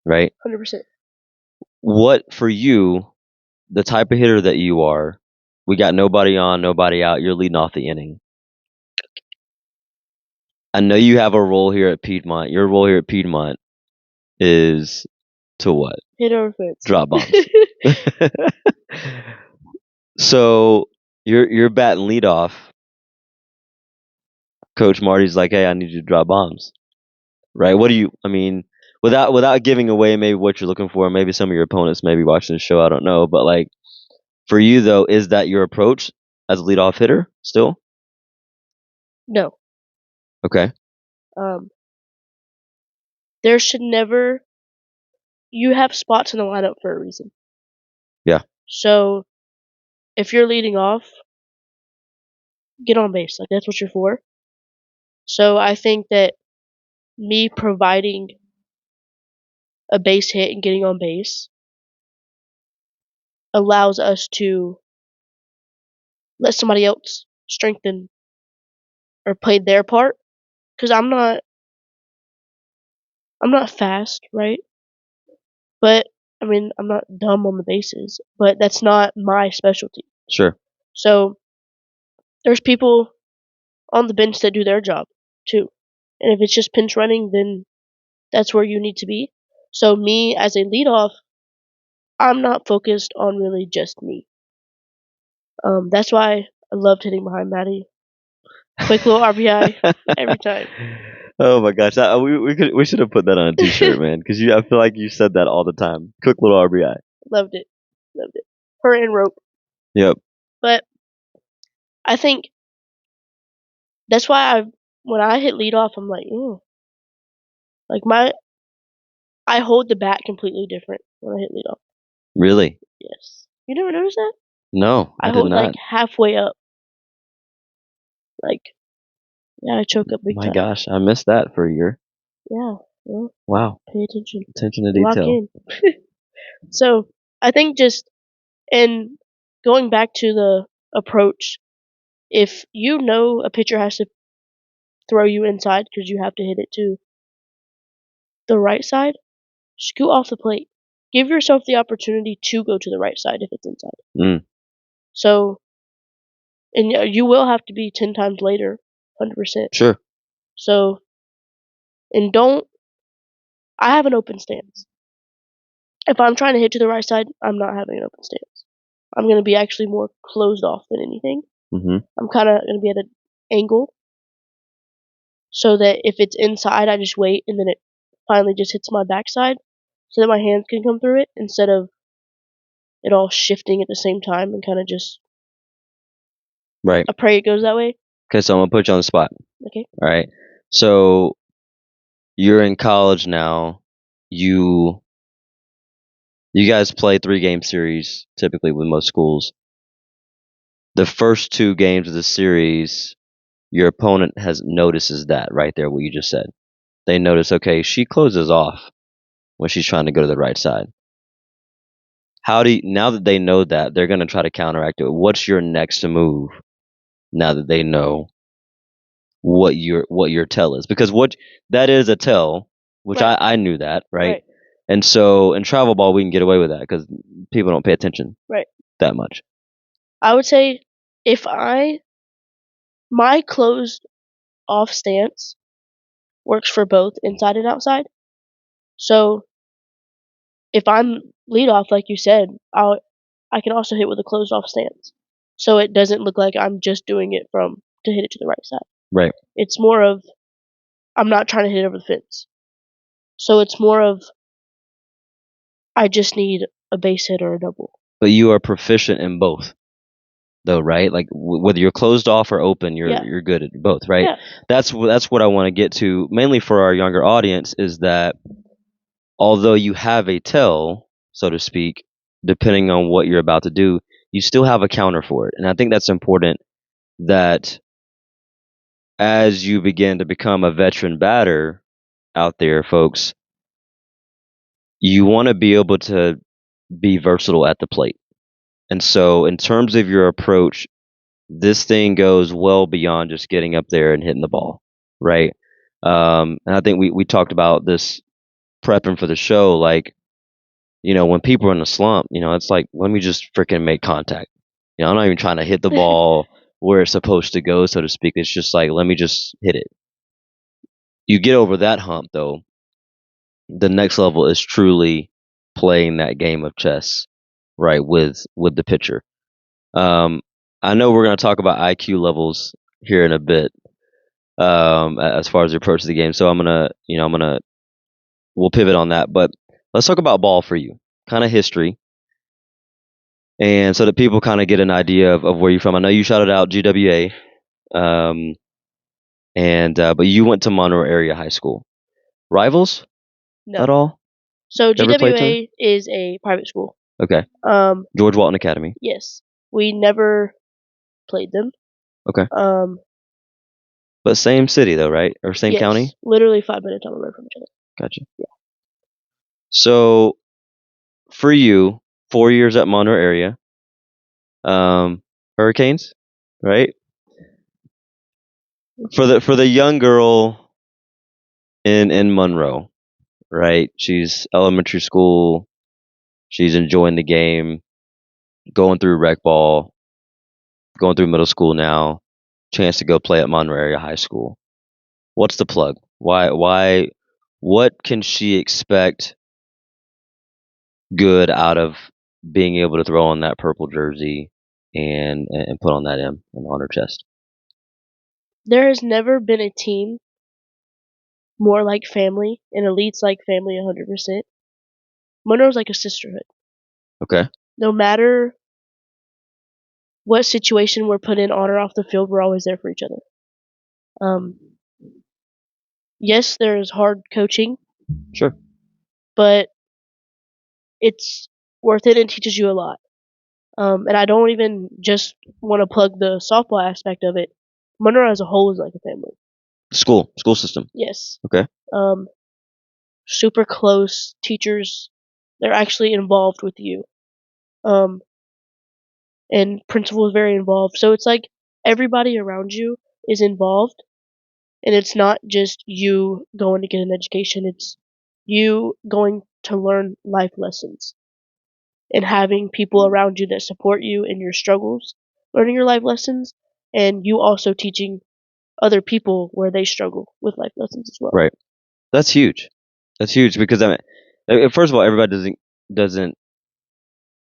right? 100%. What for you, the type of hitter that you are? We got nobody on, nobody out. You're leading off the inning. I know you have a role here at Piedmont. Your role here at Piedmont is to what? Hit over fence. Drop bombs. So you're batting leadoff. Coach Marty's like, hey, I need you to drop bombs. Right? What do you? I mean, without giving away maybe what you're looking for, maybe some of your opponents may be watching the show. I don't know, but like for you though, is that your approach as a leadoff hitter still? No. Okay. There should never. You have spots in the lineup for a reason. Yeah. So, if you're leading off, get on base. Like that's what you're for. So I think that me providing a base hit and getting on base allows us to let somebody else strengthen or play their part. Because I'm not fast, right? But I mean, I'm not dumb on the bases, but that's not my specialty. Sure. So there's people on the bench that do their job too. And if it's just pinch running, then that's where you need to be. So me as a leadoff, I'm not focused on really just me. That's why I loved hitting behind Maddie. Quick little RBI every time. Oh my gosh, we should have put that on a T-shirt, man. Because I feel like you said that all the time. Quick little RBI. Loved it. Her and Rope. Yep. But I think that's why when I hit leadoff, I'm like, like I hold the bat completely different when I hit leadoff. Really? Yes. You never noticed that? No, I did hold not. like halfway up. Like, yeah, I choke up big My time. gosh, I missed that for a year. Yeah. Well, Wow. pay attention. Attention to Lock detail. in. So I think and going back to the approach, if you know a pitcher has to throw you inside because you have to hit it to the right side, scoot off the plate. Give yourself the opportunity to go to the right side if it's inside. So, and you will have to be 10 times later, 100%. Sure. So, and I have an open stance. If I'm trying to hit to the right side, I'm not having an open stance. I'm going to be actually more closed off than anything. I'm kind of going to be at an angle so that if it's inside, I just wait and then it finally just hits my backside so that my hands can come through it instead of it all shifting at the same time and kind of just. Right. I pray it goes that way. Okay, so I'm going to put you on the spot. Okay. All right. So you're in college now. You guys play 3-game series typically with most schools. The first 2 games of the series, your opponent notices that right there, what you just said. They notice, okay, she closes off when she's trying to go to the right side. Now that they know that, they're going to try to counteract it. What's your next move now that they know what your tell is? Because that is a tell, which Right. I knew that, right? And so in travel ball, we can get away with that because people don't pay attention that much. I would say if my closed off stance works for both inside and outside. So if I'm lead off, like you said, I can also hit with a closed off stance. So it doesn't look like I'm just doing it to hit it to the right side. Right. It's more of I'm not trying to hit it over the fence. So it's more of I just need a base hit or a double. But you are proficient in both, though, right? Like whether you're closed off or open, you're good at both, right? Yeah. That's what I want to get to, mainly for our younger audience, is that although you have a tell, so to speak, depending on what you're about to do, you still have a counter for it. And I think that's important that as you begin to become a veteran batter out there, folks, you want to be able to be versatile at the plate. And so, in terms of your approach, this thing goes well beyond just getting up there and hitting the ball, right? And I think we talked about this prepping for the show. Like, when people are in a slump, it's like, let me just freaking make contact. I'm not even trying to hit the ball where it's supposed to go, so to speak. It's just like, let me just hit it. You get over that hump, though. The next level is truly playing that game of chess, right, with the pitcher. I know we're going to talk about IQ levels here in a bit, as far as the approach to the game. So we'll pivot on that. But let's talk about ball for you, kind of history, and so that people kind of get an idea of where you're from. I know you shouted out GWA, but you went to Monroe area high school. Rivals No. at all? So Ever played GWA is a private school. Okay. George Walton Academy. Yes. We never played them. Okay. But same city though, right? Or same county? Literally 5 minutes on the road from each other. Gotcha. Yeah. So for you, 4 years at Monroe area, Hurricanes, right? For the young girl in Monroe, right? She's elementary school. She's enjoying the game, going through rec ball, going through middle school now. Chance to go play at Monroe area high school. What's the plug? Why? What can she expect good out of being able to throw on that purple jersey and put on that M on her chest? There has never been a team more like family, and Elite's like family 100%. Monroe's like a sisterhood. Okay. No matter what situation we're put in on or off the field, we're always there for each other. Yes, there's hard coaching. Sure. But it's worth it and teaches you a lot. And I don't even just want to plug the softball aspect of it. Monroe as a whole is like a family. School system. Yes. Okay. Super close teachers. They're actually involved with you. And principal is very involved. So it's like everybody around you is involved. And it's not just you going to get an education. It's you going to learn life lessons. And having people around you that support you in your struggles, learning your life lessons, and you also teaching other people where they struggle with life lessons as well. Right. That's huge. That's huge because first of all, everybody doesn't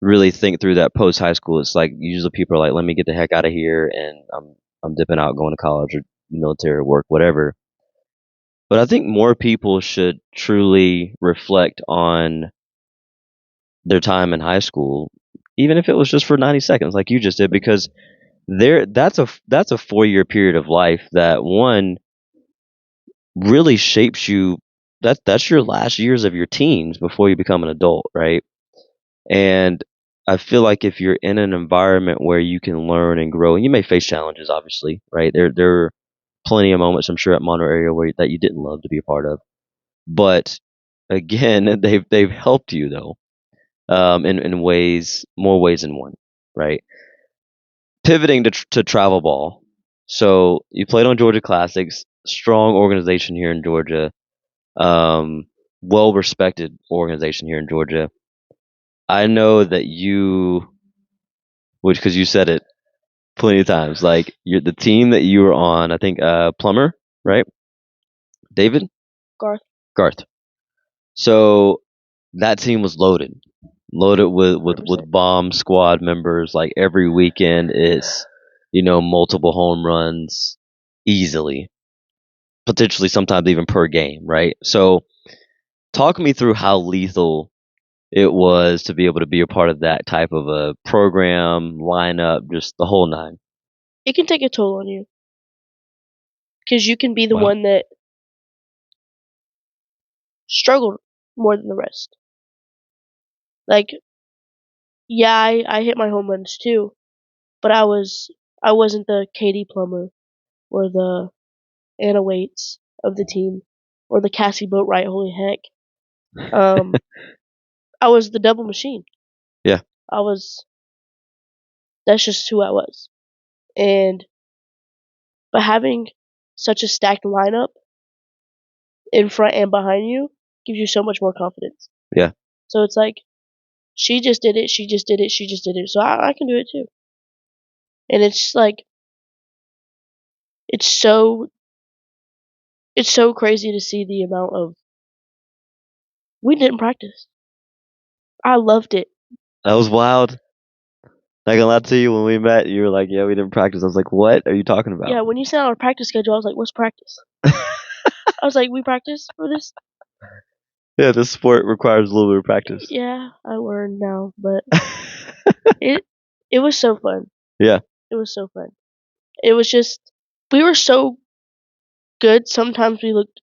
really think through that post high school. It's like usually people are like, "Let me get the heck out of here," and I'm dipping out, going to college or military work, whatever. But I think more people should truly reflect on their time in high school, even if it was just for 90 seconds, like you just did, because that's a 4-year period of life that one really shapes you. That's your last years of your teens before you become an adult, right? And I feel like if you're in an environment where you can learn and grow, and you may face challenges, obviously, right? There are plenty of moments, I'm sure, at Monroe area that you didn't love to be a part of, but again, they've helped you though, in more ways than one, right? Pivoting to travel ball. So you played on Georgia Classics, strong organization here in Georgia, well respected organization here in Georgia. I know that because you said it plenty of times, like the team that you were on, I think Plummer, right? David? Garth. So that team was loaded with bomb squad members. Like every weekend, it's multiple home runs easily, potentially sometimes even per game, right? So talk me through how lethal it was to be able to be a part of that type of a program, lineup, just the whole nine. It can take a toll on you because you can be the Wow. one that struggled more than the rest. Like, yeah, I hit my home runs too, but I wasn't the Katie Plummer or the Anna Waits of the team or the Cassie Boatwright. Holy heck! I was the double machine. Yeah. That's just who I was. But having such a stacked lineup in front and behind you gives you so much more confidence. Yeah. So it's like, she just did it, she just did it, she just did it, so I can do it too. And it's like, it's so crazy to see the amount of, we didn't practice. I loved it. That was wild. Not gonna lie to you, when we met, you were like, "Yeah, we didn't practice." I was like, "What are you talking about?" Yeah, when you sent out our practice schedule, I was like, what's practice? I was like, we practice for this? Yeah, this sport requires a little bit of practice. Yeah, I learned now, but it was so fun. Yeah. It was so fun. It was just, we were so good, sometimes we looked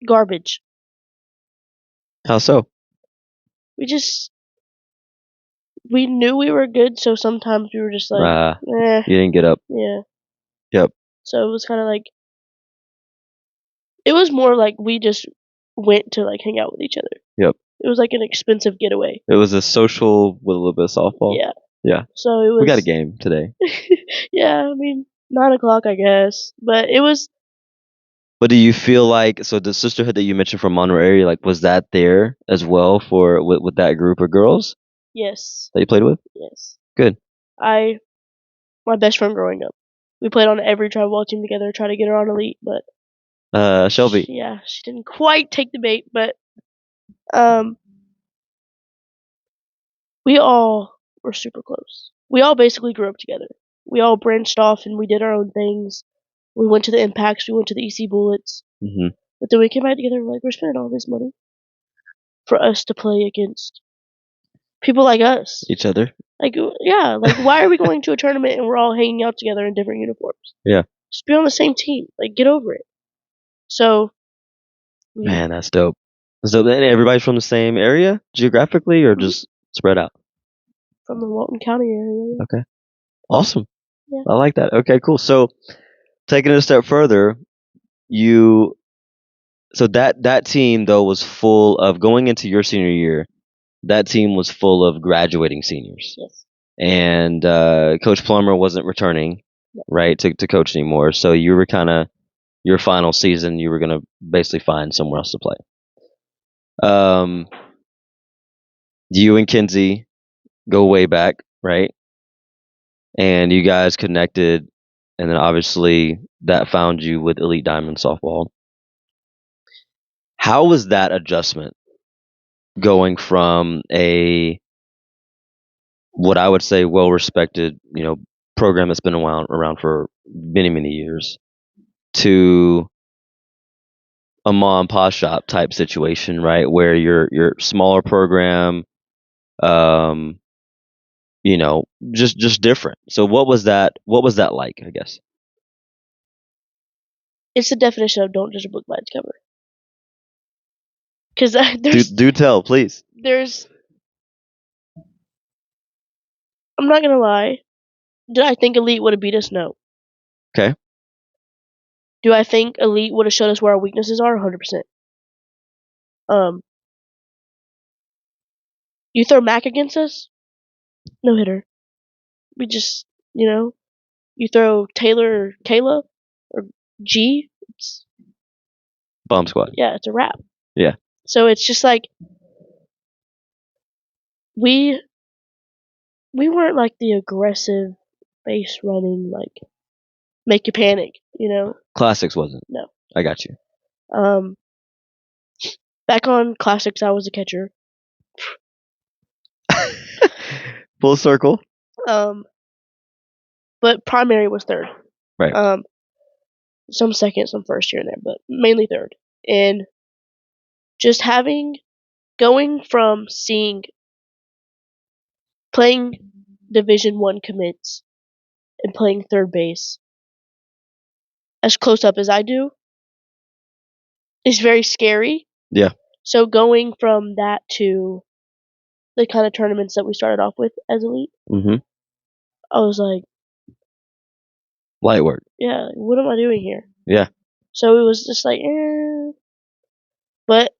garbage. How so? We knew we were good, so sometimes we were just like, you didn't get up. yeah. Yep. So it was kind of like, it was more like we just went to like hang out with each other. Yep. It was like an expensive getaway. It was a social with a little bit of softball. Yeah. Yeah. So it was. We got a game today. Yeah, I mean, 9:00, I guess, but it was. But do you feel like, so the sisterhood that you mentioned from Monroe area, like, was that there as well with that group of girls? Yes. That you played with? Yes. Good. My best friend growing up. We played on every travel ball team together, tried to get her on elite, but Shelby. she didn't quite take the bait, but we all were super close. We all basically grew up together. We all branched off and we did our own things. We went to the Impacts, we went to the EC Bullets. Mm-hmm. But then we came back together and we're like, we're spending all this money for us to play against people like us. Each other. Like, yeah, like why are we going to a tournament and we're all hanging out together in different uniforms? Yeah. Just be on the same team. Like, get over it. So, Man, that's dope. So then everybody's from the same area geographically, or just spread out? From the Walton County area. Yeah. Okay. Awesome. Yeah. I like that. Okay, cool. So taking it a step further, that team though was full of, going into your senior year, that team was full of graduating seniors. Yes. And Coach Plummer wasn't returning, right, to coach anymore. So you were kind of, your final season, you were going to basically find somewhere else to play. You and Kinsey go way back, right? And you guys connected, and then obviously that found you with Elite Diamond Softball. How was that adjustment going from what I would say well-respected, program that's been around for many, many years, to a mom and pop shop type situation, right? Where your smaller program, um, just different. So what was that like, I guess? It's the definition of don't judge a book by its cover. Because do tell, please. I'm not gonna lie. Did I think Elite would have beat us? No. Okay. Do I think Elite would have showed us where our weaknesses are? 100%. You throw Mac against us? No hitter. We just, you throw Taylor or Kayla or G, it's Bomb squad. Yeah, it's a wrap. Yeah. So it's just like we weren't like the aggressive base running, like make you panic, Classics wasn't. No. I got you. Back on Classics, I was a catcher. Full circle. But primary was third. Right. Some second, some first here and there, but mainly third. And just going from playing Division 1 commits and playing third base as close up as I do is very scary. Yeah. So going from that to the kind of tournaments that we started off with as Elite, I was like, light work. Yeah, what am I doing here? Yeah. So it was just like, But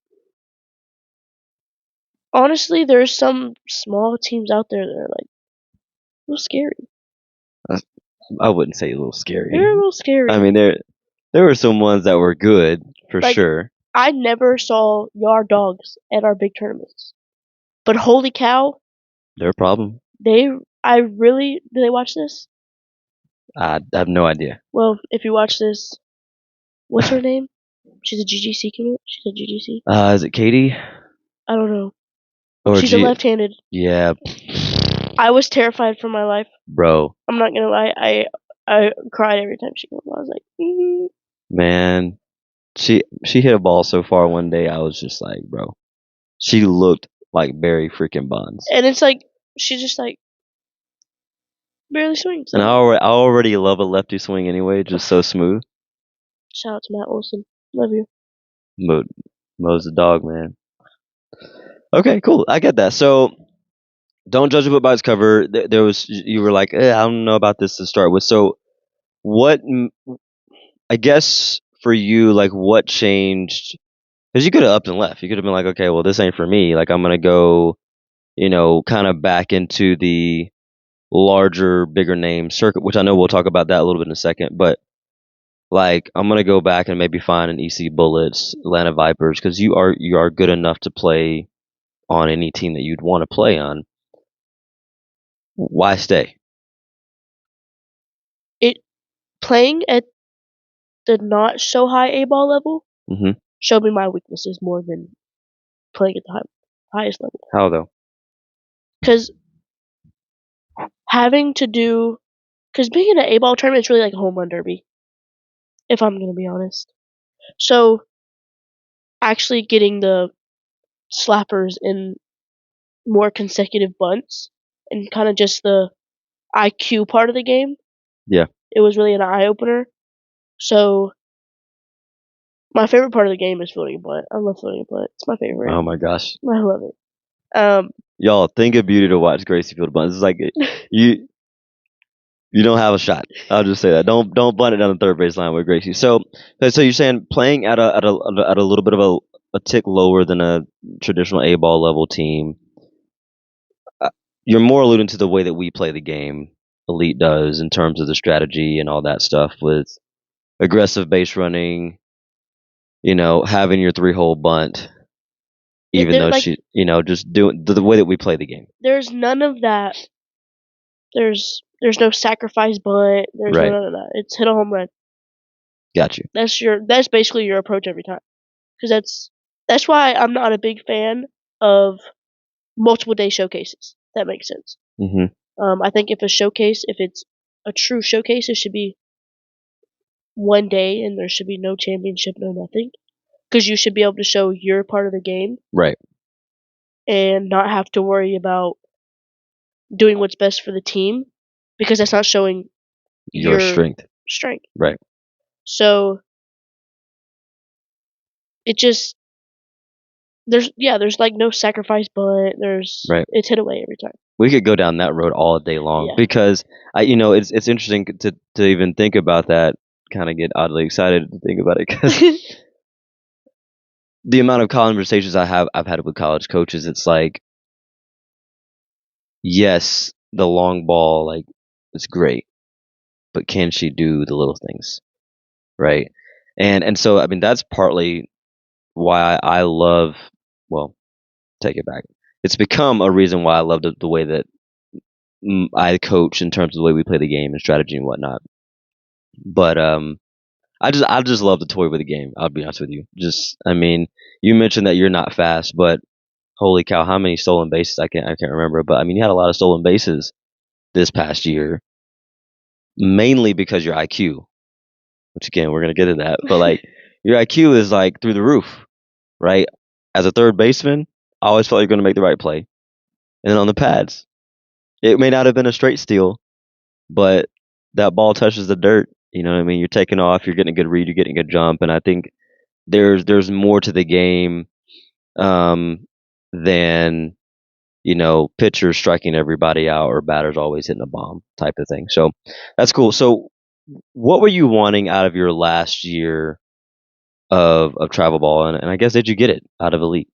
honestly, there's some small teams out there that are like a little scary. I wouldn't say a little scary. They're a little scary. I mean, there were some ones that were good for sure. I never saw yard dogs at our big tournaments, but holy cow, they're a problem. Do they watch this? I have no idea. Well, if you watch this, what's her name? She's a GGC commit. She's a GGC. Is it Katie? I don't know. Or she's a left-handed. Yeah. I was terrified for my life, bro. I'm not gonna lie. I cried every time she came. I was like, Man, she hit a ball so far one day. I was just like, bro, she looked like Barry freaking Bonds. And it's like she just like barely swings. And I already love a lefty swing anyway, just so smooth. Shout out to Matt Wilson. Love you. Mo's the dog, man. Okay, cool. I get that. So, don't judge a book by its cover. You were like, I don't know about this to start with. So, what? I guess for you, like, what changed? Because you could have upped and left. You could have been like, okay, well, this ain't for me. Like, I'm gonna go, kind of back into the larger, bigger name circuit, which I know we'll talk about that a little bit in a second. But like, I'm gonna go back and maybe find an EC Bullets, Atlanta Vipers, because you are good enough to play on any team that you'd want to play on. Why stay? Playing at the not so high A-ball level showed me my weaknesses more than playing at the highest level. How though? Because being in an A-ball tournament is really like a home run derby, if I'm gonna be honest. So actually getting the slappers in more consecutive bunts and kind of just the IQ part of the game. Yeah. It was really an eye-opener. So my favorite part of the game is floating a butt. I love floating a butt. It's my favorite. Oh my gosh. I love it. Y'all, think of beauty to watch Gracie field a bunt. It's like you don't have a shot. I'll just say that. Don't bunt it down the third baseline with Gracie. So you're saying playing at a little bit of a tick lower than a traditional A ball level team. You're more alluding to the way that we play the game. Elite does in terms of the strategy and all that stuff with aggressive base running. Having your 3-hole bunt. Even though she, just doing the way that we play the game. There's none of that. There's no sacrifice bunt. There's Right. none of that. It's hit a home run. Got you. That's basically your approach every time. Because that's why I'm not a big fan of multiple day showcases. That makes sense. Mm-hmm. I think if it's a true showcase, it should be one day and there should be no championship, no nothing. Because you should be able to show your part of the game. Right. And not have to worry about doing what's best for the team. Because that's not showing your strength. Right. So it just there's like no sacrifice bunt. It's hit away every time. We could go down that road all day long because it's interesting to even think about that. Kind of get oddly excited to think about it because the amount of conversations I've had with college coaches, it's like, yes, the long ball, like, it's great, but can she do the little things, right? And so I mean that's partly why I love. Well, take it back. It's become a reason why I love the way that I coach in terms of the way we play the game and strategy and whatnot. But I just love to toy with the game. I'll be honest with you. I mean, you mentioned that you're not fast, but holy cow, how many stolen bases? I can't remember, but I mean, you had a lot of stolen bases this past year, mainly because your IQ. Which again, we're gonna get into that, but like your IQ is like through the roof, right? As a third baseman, I always felt you're gonna make the right play, and then on the pads, it may not have been a straight steal, but that ball touches the dirt. You know what I mean? You're taking off, you're getting a good read, you're getting a good jump, and I think there's more to the game than pitchers striking everybody out or batters always hitting a bomb type of thing. So that's cool. So what were you wanting out of your last year of travel ball, and I guess did you get it out of Elite?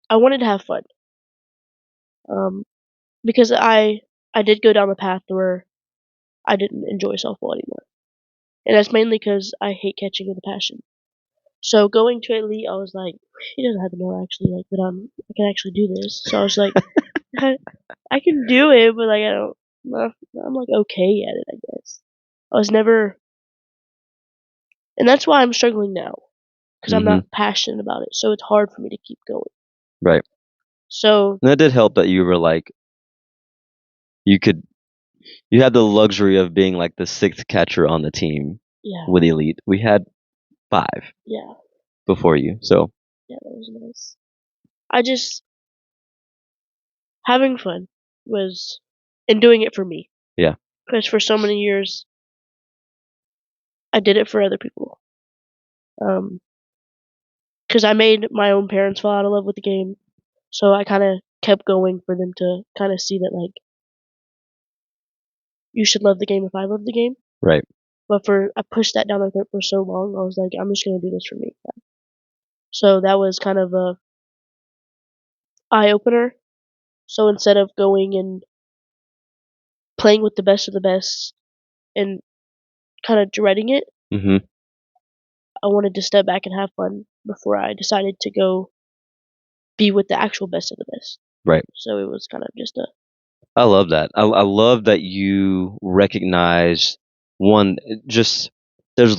I wanted to have fun. Because I did go down the path where I didn't enjoy softball anymore. And that's mainly because I hate catching with a passion. So going to Elite, I was like, he doesn't have to know actually like that I can actually do this. So I was like, I can do it, but like I'm like okay at it, I guess. I was never, and that's why I'm struggling now, because I'm not passionate about it. So it's hard for me to keep going. Right. So and that did help that you were like, you had the luxury of being like the 6th catcher on the team. Yeah. With Elite, we had 5. Yeah. Before you, so. Yeah, that was nice. I just having fun was, and doing it for me. Yeah. Because for so many years, I did it for other people. Because I made my own parents fall out of love with the game, so I kind of kept going for them to kind of see that like you should love the game if I love the game. Right. But I pushed that down their throat for so long. I was like, I'm just gonna do this for me. So that was kind of a eye opener. So instead of going and playing with the best of the best and kind of dreading it, I wanted to step back and have fun before I decided to go be with the actual best of the best. Right. So it was kind of just a. I love that. I love that you recognize there's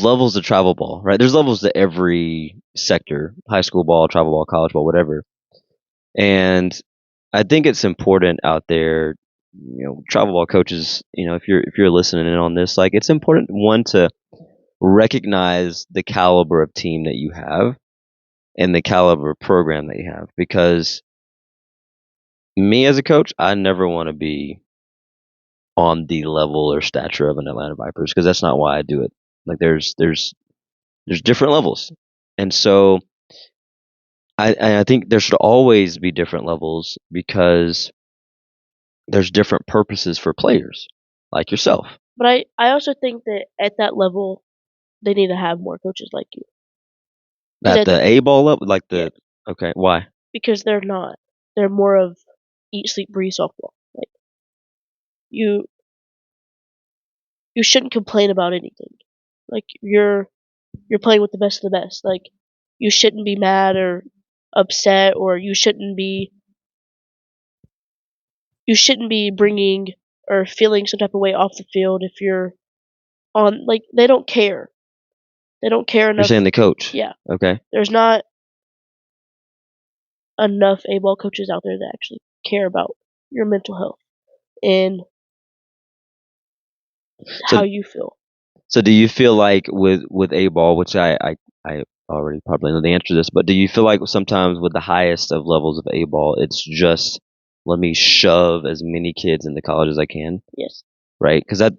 levels to travel ball, right? There's levels to every sector, high school ball, travel ball, college ball, whatever. And I think it's important out there, travel ball coaches, if you're listening in on this, like it's important to recognize the caliber of team that you have and the caliber of program that you have, because Me as a coach, I never want to be on the level or stature of an Atlanta Vipers because that's not why I do it. Like there's different levels, and so I think there should always be different levels because there's different purposes for players like yourself. But I also think that at that level, they need to have more coaches like you. At the A ball level, like Yeah. okay, why? Because they're not. They're more of eat, sleep, breathe softball. Like you shouldn't complain about anything. Like you're playing with the best of the best. Like you shouldn't be mad or upset, or you shouldn't be bringing or feeling some type of way off the field if you're on. Like they don't care. They don't care enough. You're saying the coach? Yeah. Okay. There's not enough A-ball coaches out there that actually care about your mental health and how you feel. So do you feel like with A ball, which I already probably know the answer to this, but do you feel like sometimes with the highest of levels of A ball, it's just let me shove as many kids into college as I can? Yes. Right? Because that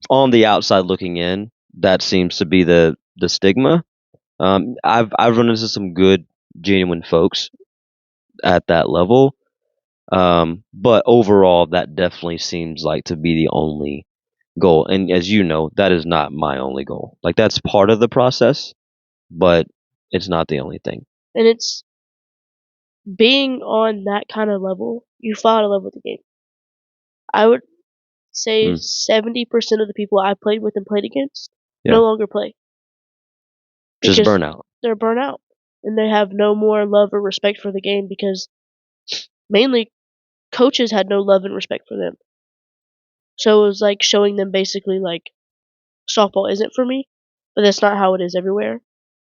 on the outside looking in, that seems to be the stigma. I've run into some good, genuine folks at that level, but overall, that definitely seems like to be the only goal. And as you know, that is not my only goal. Like that's part of the process, but it's not the only thing. And it's being on that kind of level, you fall out of love with the game. I would say 70% of the people I played with and played against no longer play. Just burnout. They're burnt out. And they have no more love or respect for the game because mainly coaches had no love and respect for them. So it was like showing them basically like softball isn't for me, but that's not how it is everywhere.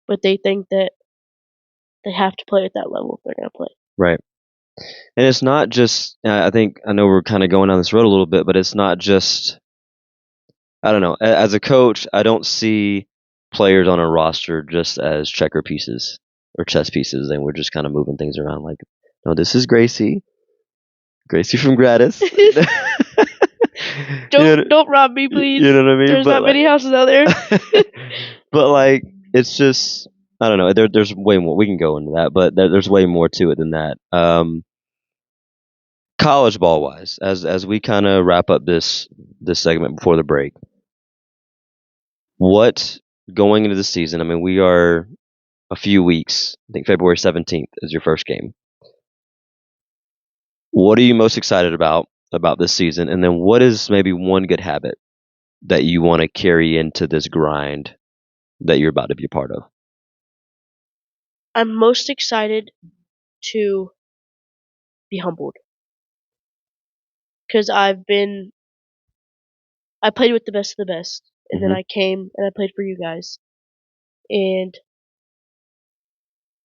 But they think that they have to play at that level if they're going to play. Right. And it's not just, I think, I know we're kind of going down this road a little bit, but it's not just, I don't know. As a coach, I don't see players on a roster just as checker pieces or chess pieces, and we're just kind of moving things around. Like, no, this is Gracie from Gratis. Don't rob me, please. You know what I mean? There's not many houses out there. But like, it's just, I don't know. There's way more. We can go into that, but there's way more to it than that. College ball wise, as we kind of wrap up this segment before the break, what going into the season? I mean, we are a few weeks. I think February 17th is your first game. What are you most excited about this season? And then what is maybe one good habit that you want to carry into this grind that you're about to be a part of? I'm most excited to be humbled because I played with the best of the best, and then I came and I played for you guys, and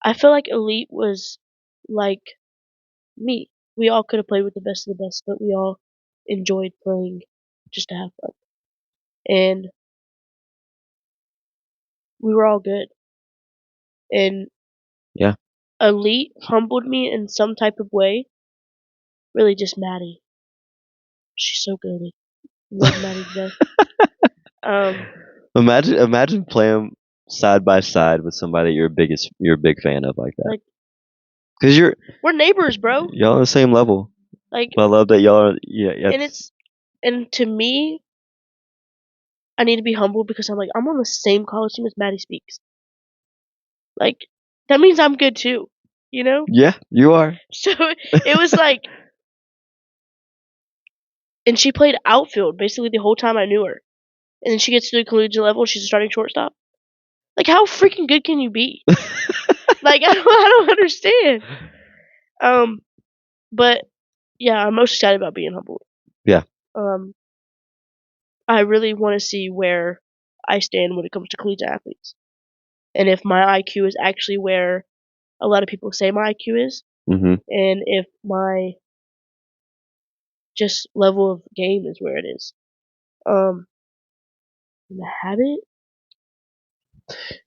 I feel like Elite was like me. We all could have played with the best of the best, but we all enjoyed playing just to have fun, and we were all good. And Yeah, Elite humbled me in some type of way. Really, just Maddie. She's so good. Love Maddie to death. Imagine playing side by side with somebody that you're a big fan of like that. Like, because we're neighbors, bro. Y'all on the same level. Like, I love that y'all are. Yeah. And to me, I need to be humble because I'm on the same college team as Maddie Speaks. Like, that means I'm good too, you know? Yeah, you are. So it was like, and she played outfield basically the whole time I knew her. And then she gets to the collegiate level and she's a starting shortstop. Like, how freaking good can you be? Like, I don't understand. But yeah, I'm most excited about being humbled. Yeah. I really want to see where I stand when it comes to collegiate athletes, and if my IQ is actually where a lot of people say my IQ is, and if my just level of game is where it is. The habit.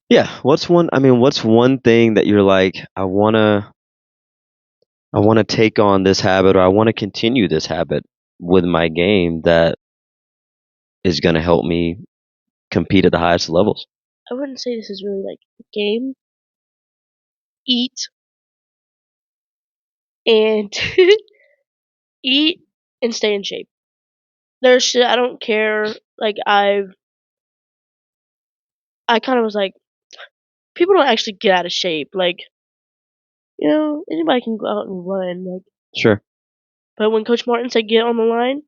Yeah. What's one thing that you're like, I wanna I want to take on this habit, or I want to continue this habit with my game that is going to help me compete at the highest levels. I wouldn't say this is really like a game. Eat and eat and stay in shape. There's shit I don't care. Like I kind of was like, people don't actually get out of shape. Like, anybody can go out and run. Like, Sure. but when Coach Martin said get on the line,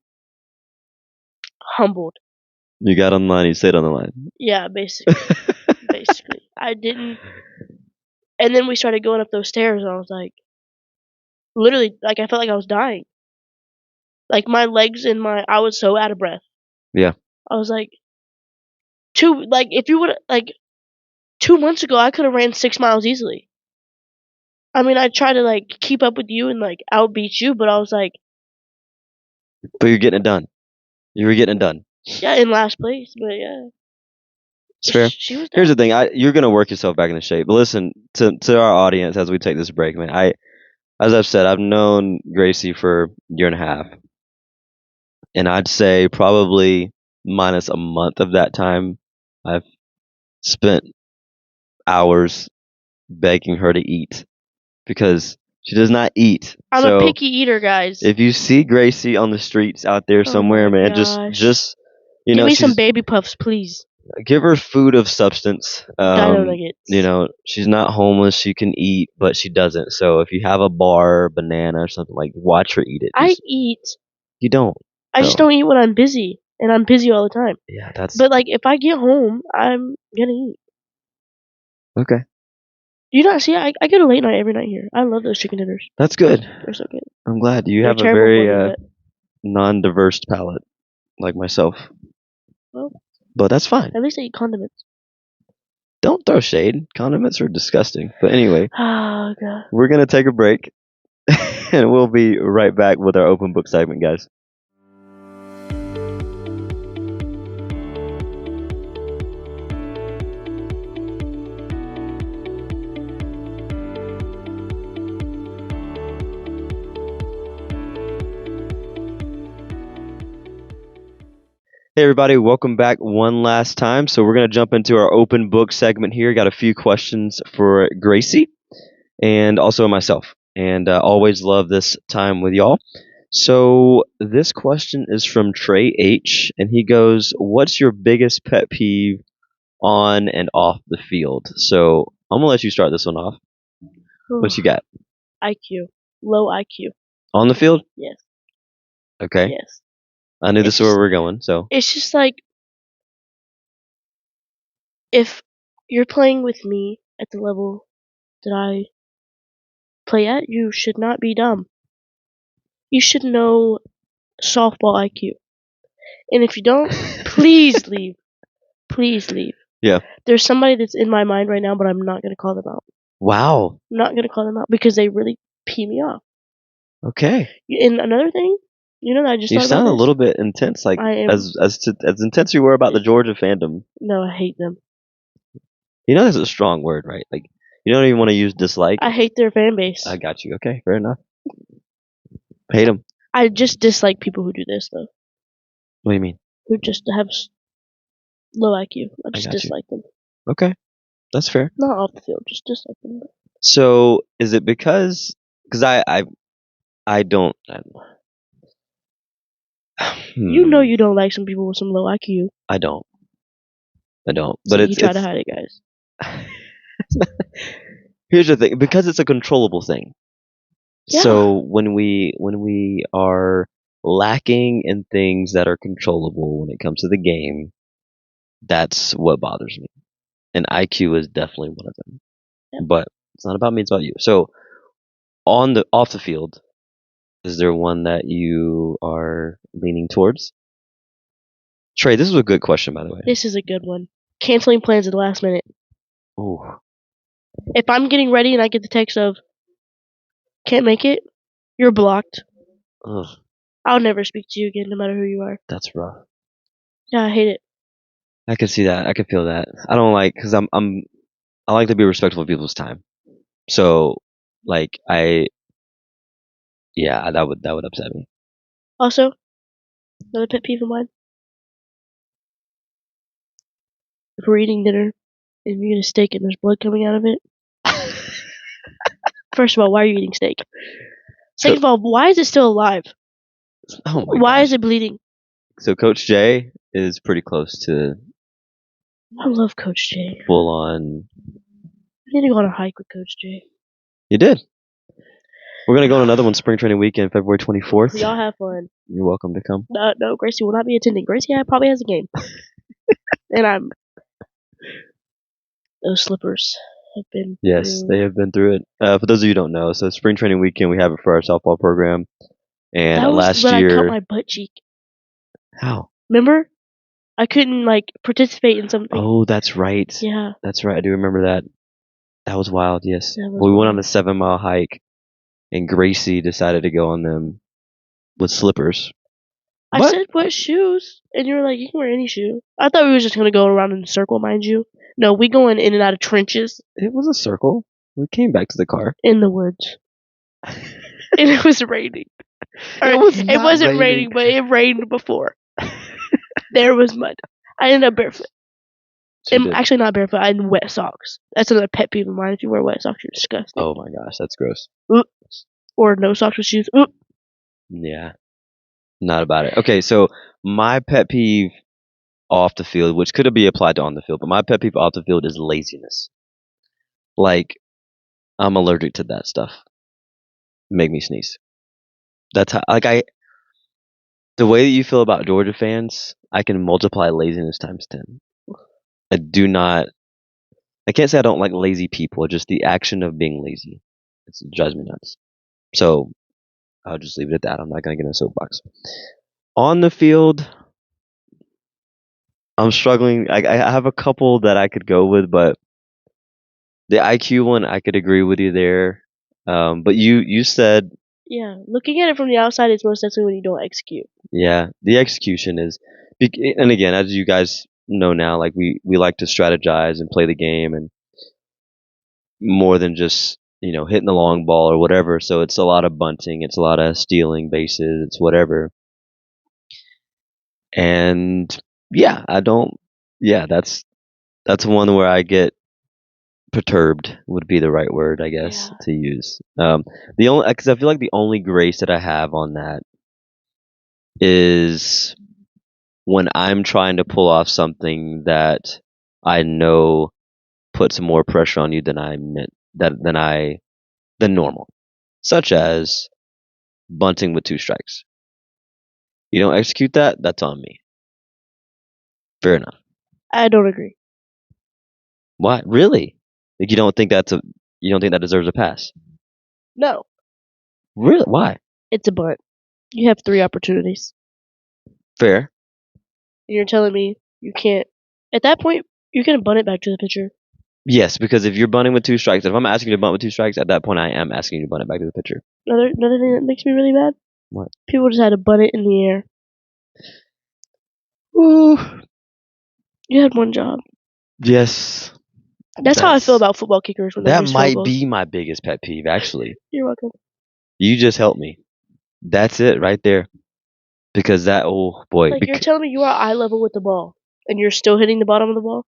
humbled. You got on the line, you stayed on the line. Yeah, basically. I didn't. And then we started going up those stairs, and I was like, literally, like, I felt like I was dying. Like, my legs and I was so out of breath. Yeah. I was like, if you would, like, 2 months ago, I could have ran 6 miles easily. I mean, I tried to, like, keep up with you and, like, outbeat you, but I was like. But you're getting it done. You were getting it done. Yeah, in last place, but yeah. It's fair. Here's the thing. You're going to work yourself back into shape. But listen, to our audience as we take this break, man, as I've said, I've known Gracie for a year and a half. And I'd say probably minus a month of that time, I've spent hours begging her to eat because she does not eat. I'm a picky eater, guys. If you see Gracie on the streets out there somewhere, man, just give me some baby puffs, please. Give her food of substance. Dino nuggets. She's not homeless. She can eat, but she doesn't. So if you have a bar, banana, or something, like, watch her eat it. I eat. You don't. I just don't eat when I'm busy, and I'm busy all the time. Yeah, that's. But like, if I get home, I'm gonna eat. Okay. Do you not see? I get a late night every night here. I love those chicken dinners. That's good. They're so good. I'm glad you have a very non-diverse palate like myself. Well, but that's fine. At least I eat condiments. Don't throw shade. Condiments are disgusting. But anyway, oh god, we're gonna take a break, and we'll be right back with our open book segment, guys. Hey everybody, welcome back one last time. So we're going to jump into our open book segment here. Got a few questions for Gracie and also myself. And always love this time with y'all. So this question is from Trey H. And he goes, what's your biggest pet peeve on and off the field? So I'm going to let you start this one off. What you got? IQ. Low IQ. On the field? Yes. Okay. Yes. I knew this is where we're going, so. It's just like, if you're playing with me at the level that I play at, you should not be dumb. You should know softball IQ. And if you don't, please leave. Please leave. Yeah. There's somebody that's in my mind right now, but I'm not going to call them out. Wow. I'm not going to call them out because they really pee me off. Okay. And another thing, I just you sound a little bit intense, like as intense you were about the Georgia fandom. No, I hate them. That's a strong word, right? Like, you don't even want to use dislike. I hate their fan base. I got you. Okay, fair enough. Hate them. I just dislike people who do this, though. What do you mean? Who just have low IQ. I just dislike them. Okay, that's fair. Not off the field, just dislike them. So, is it because I don't. You don't like some people with some low IQ. I don't. But so you try to hide it, guys. Here's the thing, because it's a controllable thing. Yeah. So when we are lacking in things that are controllable when it comes to the game, that's what bothers me. And IQ is definitely one of them. Yeah. But it's not about me, it's about you. So off the field, is there one that you are leaning towards? Trey, this is a good question, by the way. This is a good one. Canceling plans at the last minute. Ooh. If I'm getting ready and I get the text of, can't make it, you're blocked. Ugh. I'll never speak to you again, no matter who you are. That's rough. Yeah, I hate it. I can see that. I can feel that. I don't like, because I like to be respectful of people's time. So, like, Yeah, that would upset me. Also, another pet peeve of mine. If we're eating dinner and you get a steak and there's blood coming out of it. First of all, why are you eating steak? Second of all, why is it still alive? Oh my Why gosh. is it bleeding? So Coach J is pretty close to I love Coach J. full on. I need to go on a hike with Coach J. You did. We're gonna go on another one, spring training weekend, February 24th. Y'all have fun. You're welcome to come. No, Gracie will not be attending. Gracie probably has a game. And those slippers have been Yes, through. they have been through it. For those of you who don't know, so spring training weekend, we have it for our softball program. And That was last when year, I cut my butt cheek. how? Remember? I couldn't participate in something. Oh, that's right. Yeah. That's right. I do remember that. That was wild. Yes. That was We went on wild. a 7-mile hike, and Gracie decided to go on them with slippers. I said, what shoes? And you were like, you can wear any shoe. I thought we were just going to go around in a circle, mind you. No, we going in and out of trenches. It was a circle. We came back to the car. In the woods. And it was raining. It wasn't raining, but it rained before. There was mud. I ended up barefoot. Actually, not barefoot. I had wet socks. That's another pet peeve of mine. If you wear wet socks, you're disgusting. Oh my gosh, that's gross. Or no socks with shoes. Yeah. Not about it. Okay, so my pet peeve off the field, which could be applied to on the field, but my pet peeve off the field is laziness. Like, I'm allergic to that stuff. Make me sneeze. That's how, the way that you feel about Georgia fans, I can multiply laziness times 10. I can't say I don't like lazy people, just the action of being lazy. It drives me nuts. So, I'll just leave it at that. I'm not going to get in a soapbox. On the field, I'm struggling. I have a couple that I could go with, but the IQ one, I could agree with you there. But you said, yeah, looking at it from the outside, it's most definitely when you don't execute. yeah, the execution is, and again, as you guys know now, like we like to strategize and play the game, and more than just hitting the long ball or whatever. So it's a lot of bunting, it's a lot of stealing bases, it's whatever. And yeah, that's one where I get perturbed would be the right word, I guess, to use. Because I feel like the only grace that I have on that is when I'm trying to pull off something that I know puts more pressure on you than normal, such as bunting with 2 strikes. You don't execute that, that's on me. Fair enough. I don't agree. Why? Really? Like you don't think that deserves a pass? No. Really? Why? It's a bunt. You have 3 opportunities. Fair. And you're telling me you can't. At that point, you can bunt it back to the pitcher. Yes, because if you're bunting with 2 strikes, if I'm asking you to bunt with 2 strikes, at that point I am asking you to bunt it back to the pitcher. Another thing that makes me really mad? What? People just had to bunt it in the air. Ooh. You had one job. Yes. That's how I feel about football kickers. When that might be my biggest pet peeve, actually. You're welcome. You just helped me. That's it right there. Because that, oh boy. Like you're telling me you are eye level with the ball, and you're still hitting the bottom of the ball?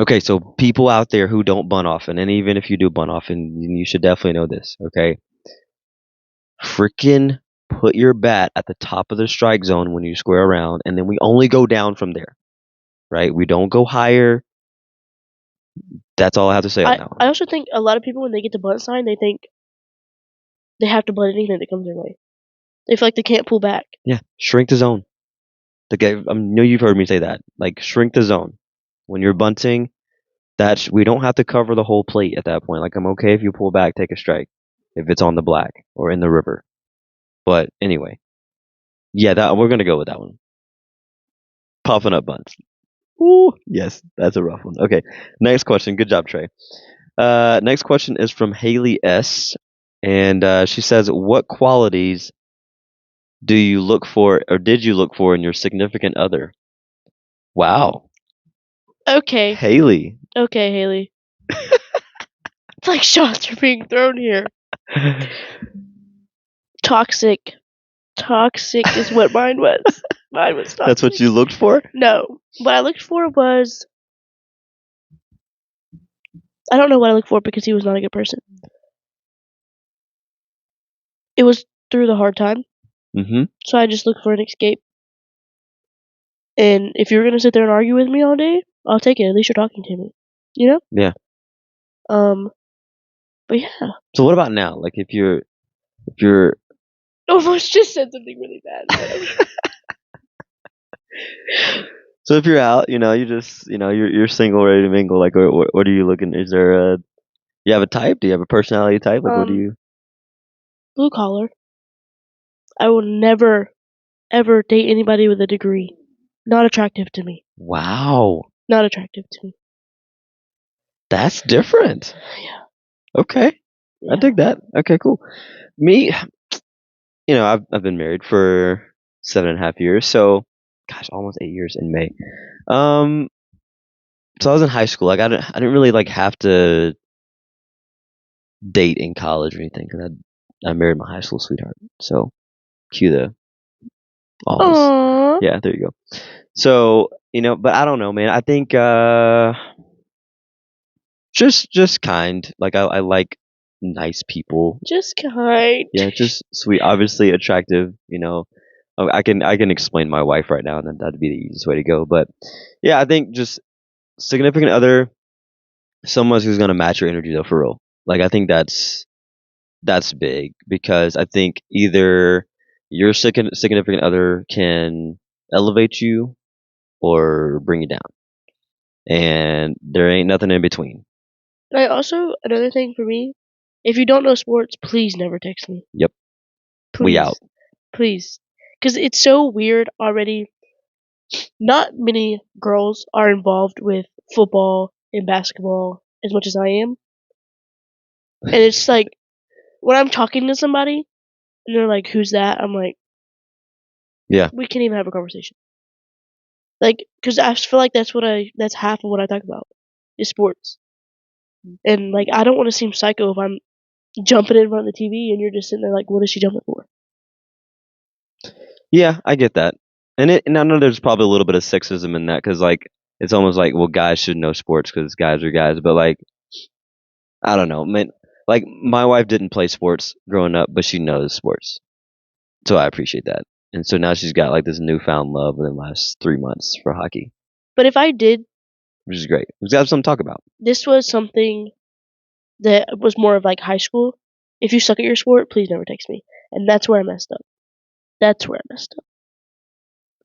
Okay, so people out there who don't bunt often, and even if you do bunt often, you should definitely know this, okay? Freaking put your bat at the top of the strike zone when you square around, and then we only go down from there, right? We don't go higher. That's all I have to say on that one. I also think a lot of people, when they get the bunt sign, they think they have to bunt anything that comes their way. They feel like they can't pull back. Yeah, shrink the zone. I know you've heard me say that. Like, shrink the zone. When you're bunting, we don't have to cover the whole plate at that point. Like, I'm okay if you pull back, take a strike, if it's on the black or in the river. But anyway, yeah, we're gonna go with that one. Puffing up bunts. Ooh, yes, that's a rough one. Okay, next question. Good job, Trey. Next question is from Haley S. And she says, what qualities do you look for, or did you look for in your significant other? Wow. Okay. Haley. Okay, Haley. It's like shots are being thrown here. Toxic. Toxic is what mine was. Mine was toxic. That's what you looked for? No. What I looked for was... I don't know what I looked for because he was not a good person. It was through the hard time. Mm-hmm. So I just looked for an escape. And if you're going to sit there and argue with me all day, I'll take it. At least you're talking to me. You know? Yeah. But yeah. So what about now? Like if you're Almost just said something really bad. So if you're out, you just, you're single, ready to mingle. Like, what are you looking? Is there you have a type? Do you have a personality type? Like, what do you? Blue collar. I will never, ever date anybody with a degree. Not attractive to me. Wow. Not attractive to me. That's different. Yeah. Okay. Yeah. I dig that. Okay, cool. Me, I've been married for 7.5 years. So, gosh, almost 8 years in May. So I was in high school. Like I didn't really like have to date in college or anything because I married my high school sweetheart. So cue the alls. Aww. Yeah, there you go. So but I don't know, man. I think just kind. Like I like nice people. Just kind. Yeah, just sweet. Obviously attractive. I can explain my wife right now, and then that'd be the easiest way to go. But yeah, I think just significant other, someone who's gonna match your energy though, for real. Like I think that's big because I think either your significant other can elevate you or bring you down, and there ain't nothing in between. Another thing for me, if you don't know sports, please never text me. Yep. Please. We out. Please. Because it's so weird already. Not many girls are involved with football and basketball as much as I am. And it's like, when I'm talking to somebody, and they're like, who's that? I'm like, yeah. We can't even have a conversation. Like, because I feel like that's half of what I talk about, is sports. And, like, I don't want to seem psycho if I'm jumping in front of the TV and you're just sitting there like, what is she jumping for? Yeah, I get that. And I know there's probably a little bit of sexism in that because, like, it's almost like, well, guys should know sports because guys are guys. But, like, I don't know. Man, like, my wife didn't play sports growing up, but she knows sports. So I appreciate that. And so now she's got, like, this newfound love in the last 3 months for hockey. But if I did... Which is great. We've got something to talk about. This was something that was more of, like, high school. If you suck at your sport, please never text me. And that's where I messed up. That's where I messed up.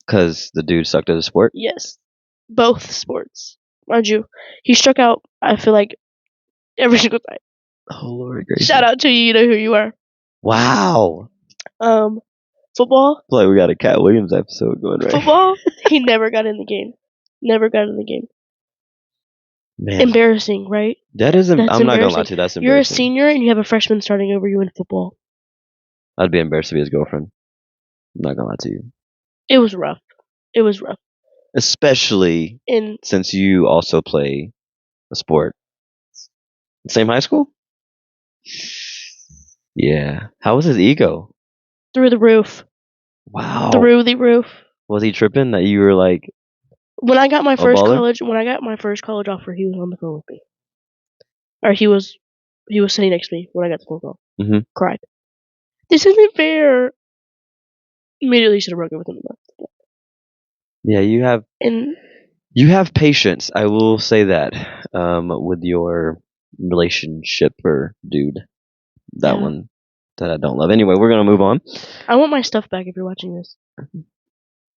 Because the dude sucked at the sport? Yes. Both sports. Mind you, he struck out, I feel like, every single time. Oh, Lord Gracie. Shout out to you, you know who you are. Wow. Football. Like we got a Cat Williams episode going right. Football, he never got in the game. Never got in the game. Man. Embarrassing, right? That is, I'm not gonna lie to you, that's embarrassing. You're a senior and you have a freshman starting over you in football. I'd be embarrassed to be his girlfriend. I'm not gonna lie to you. It was rough. It was rough. Especially since you also play a sport. Same high school? Yeah. How was his ego? Through the roof. Wow. Through the roof. Was he tripping that you were like when I got my first college offer, he was on the phone with me. Or he was sitting next to me when I got the phone call. Mm-hmm. Cried. This isn't fair. Immediately should have broken with him. Yeah, you have patience. I will say that with your relationship or dude, that one that I don't love. Anyway, we're gonna move on. I want my stuff back if you're watching this. He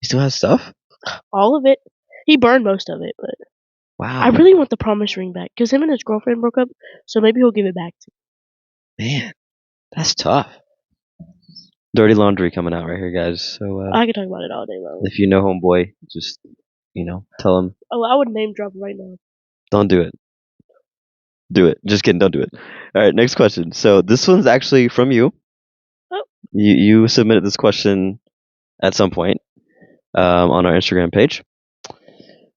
still has stuff? All of it. He burned most of it, but wow. I really want the promise ring back because him and his girlfriend broke up, so maybe he'll give it back to me. Man, that's tough. Dirty laundry coming out right here, guys. So I can talk about it all day long. If you know homeboy, just tell him. Oh, I would name drop right now. Don't do it. Do it. Just kidding. Don't do it. All right, next question. So this one's actually from you. Oh. You submitted this question at some point on our Instagram page.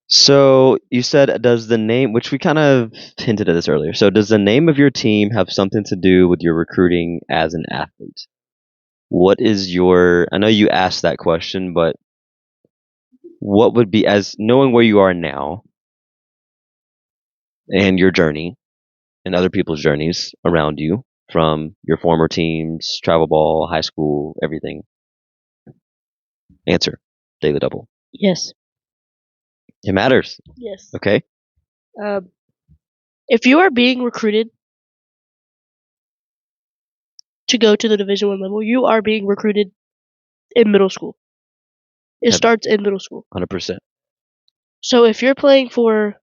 So you said, does the name, which we kind of hinted at this earlier. So does the name of your team have something to do with your recruiting as an athlete? what is your, I know you asked that question, but what would be, as knowing where you are now and your journey and other people's journeys around you from your former teams, travel ball, high school, everything? Answer. Daily double. Yes. It matters. Yes. Okay. If you are being recruited to go to the Division I level, you are being recruited in middle school. It starts in middle school. 100%. So if you're playing for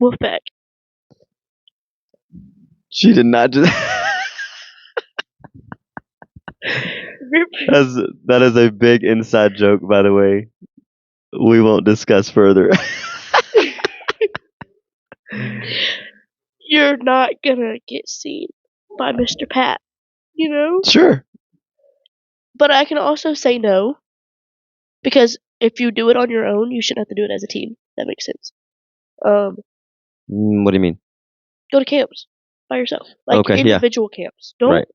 Wolfpack, She did not just. That is a big inside joke, by the way. We won't discuss further. you're not gonna get seen by Mr. Pat, you know? Sure. But I can also say no, because if you do it on your own, you shouldn't have to do it as a team. That makes sense. What do you mean? Go to camps by yourself, like Okay, yeah. individual camps. Don't Right.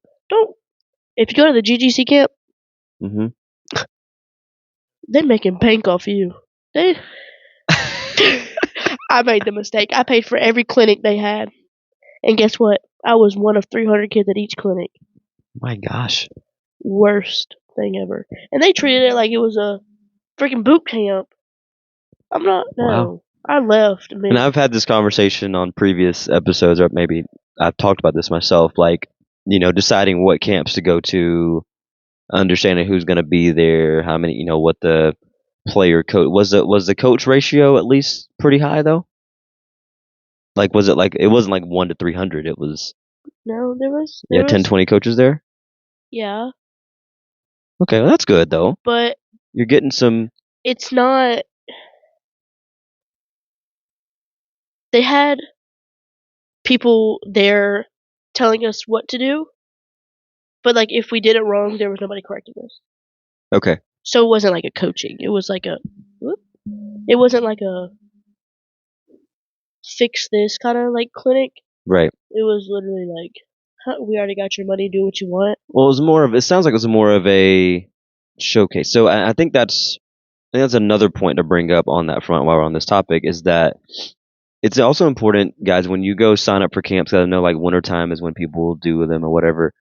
If you go to the GGC camp, Mm-hmm. they're making bank off you. They. I made the mistake. I paid for every clinic they had, and guess what? I was one of 300 kids at each clinic. My gosh. Worst thing ever. And they treated it like it was a freaking boot camp. I'm not. No. Wow. I left. Man. And I've had this conversation on previous episodes, or maybe I've talked about this myself, like, deciding what camps to go to, understanding who's going to be there, how many, what the player coach was. Was the coach ratio at least pretty high though? Like, was it like, it wasn't like 1 to 300? It was. No, there was. 10, 20 coaches there. Yeah. Okay, well, that's good though. But you're getting some. It's not. They had people there telling us what to do, but like if we did it wrong, there was nobody correcting us. Okay. So it wasn't like a coaching. It was like it wasn't like a fix this kind of like clinic. Right. It was literally like, we already got your money, do what you want. Well, it sounds like it was more of a showcase. So I think that's another point to bring up on that front while we're on this topic, is that it's also important, guys, when you go sign up for camps, gotta know like winter time is when people will do them or whatever.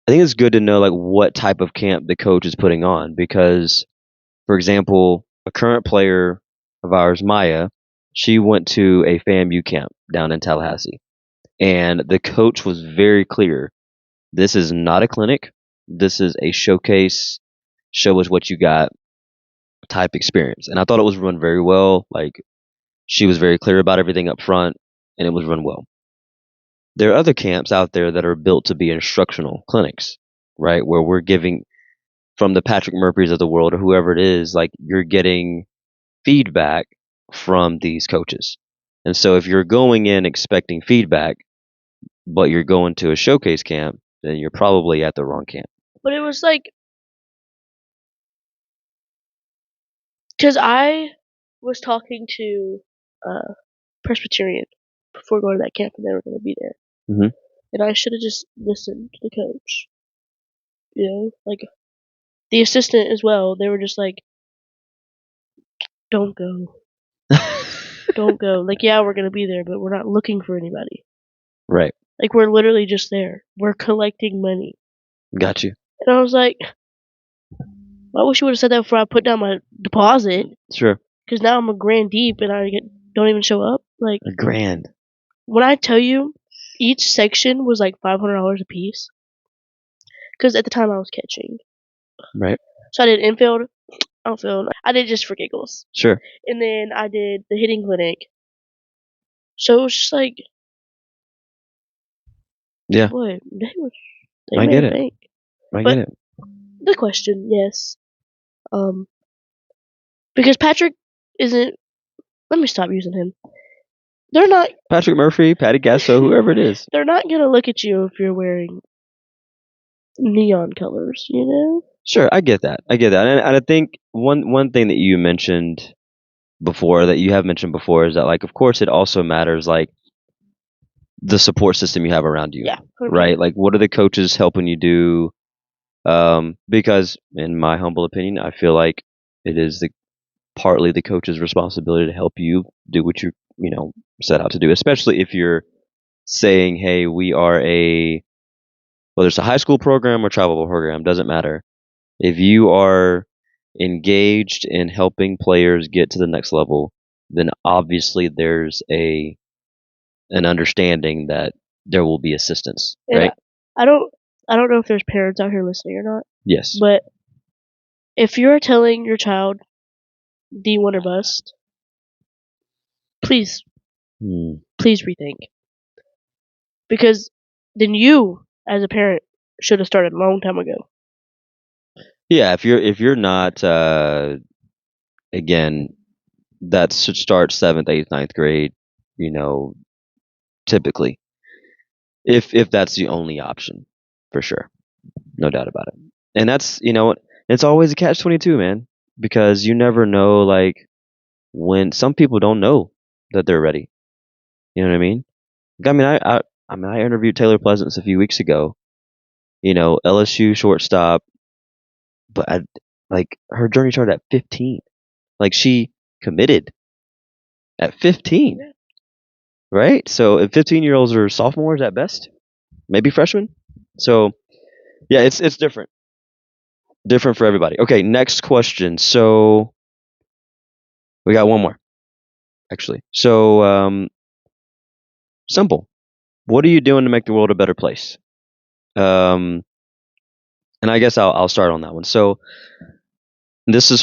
I think it's good to know like what type of camp the coach is putting on, because, for example, a current player of ours, Maya, she went to a FAMU camp down in Tallahassee, and the coach was very clear. This is not a clinic. This is a showcase. Show us what you got type experience. And I thought it was run very well. Like, she was very clear about everything up front, and it was run well. There are other camps out there that are built to be instructional clinics, right? Where we're giving, from the Patrick Murphys of the world or whoever it is, like, you're getting feedback from these coaches. And so if you're going in expecting feedback, but you're going to a showcase camp, then you're probably at the wrong camp. But it was like, because I was talking to Presbyterian before going to that camp, and they were going to be there. Mm-hmm. And I should have just listened to the coach. Like the assistant as well. They were just like, don't go. Don't go. Like, yeah, we're going to be there, but we're not looking for anybody. Right. Like, we're literally just there. We're collecting money. Got you. And I was like, I wish you would have said that before I put down my deposit. Sure. Because now I'm a grand deep and I don't even show up. Like, a grand. When I tell you, each section was like $500 a piece. Because at the time I was catching. Right. So I did infield, outfield. I did just for giggles. Sure. And then I did the hitting clinic. So it was just like, yeah. Boy, they I get it. bank. I get it. The question, yes. Because Patrick isn't. Let me stop using him. They're not. Patrick Murphy, Patty Gasso, whoever it is. They're not gonna look at you if you're wearing neon colors, Sure, I get that. And I think one thing that you mentioned before, that you have mentioned before, is that, like, of course, it also matters, like, the support system you have around you. Yeah. 100%. Right? Like, what are the coaches helping you do? Because in my humble opinion, I feel like it is partly the coach's responsibility to help you do what you set out to do, especially if you're saying, hey, we are whether it's a high school program or travel program, doesn't matter. If you are engaged in helping players get to the next level, then obviously there's an understanding that there will be assistance, right? I don't know if there's parents out here listening or not. Yes. But if you're telling your child D1 or bust, please rethink. Because then you, as a parent, should have started a long time ago. Yeah, if you're not again, that should start 7th, 8th, 9th grade, typically. If that's the only option, for sure. No doubt about it. And that's, it's always a catch-22, man, because you never know, like, when some people don't know that they're ready. You know what I mean? I mean, I interviewed Taylor Pleasance a few weeks ago. LSU shortstop, but her journey started at 15. Like, she committed at 15, right? So if 15-year-olds are sophomores at best, maybe freshmen. So yeah, it's different for everybody. Okay, next question. So we got one more, actually. So simple. What are you doing to make the world a better place? And I guess I'll start on that one. So this is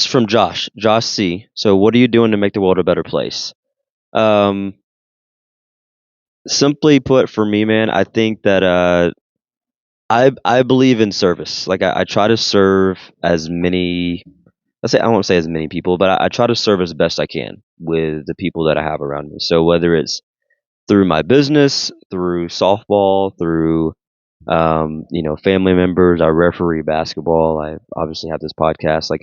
from Josh C. So what are you doing to make the world a better place? Simply put, for me, man, I think that I believe in service. Like, I try to serve as many. I won't say as many people, but I try to serve as best I can with the people that I have around me. So whether it's through my business, through softball, through family members, I referee basketball. I obviously have this podcast. Like,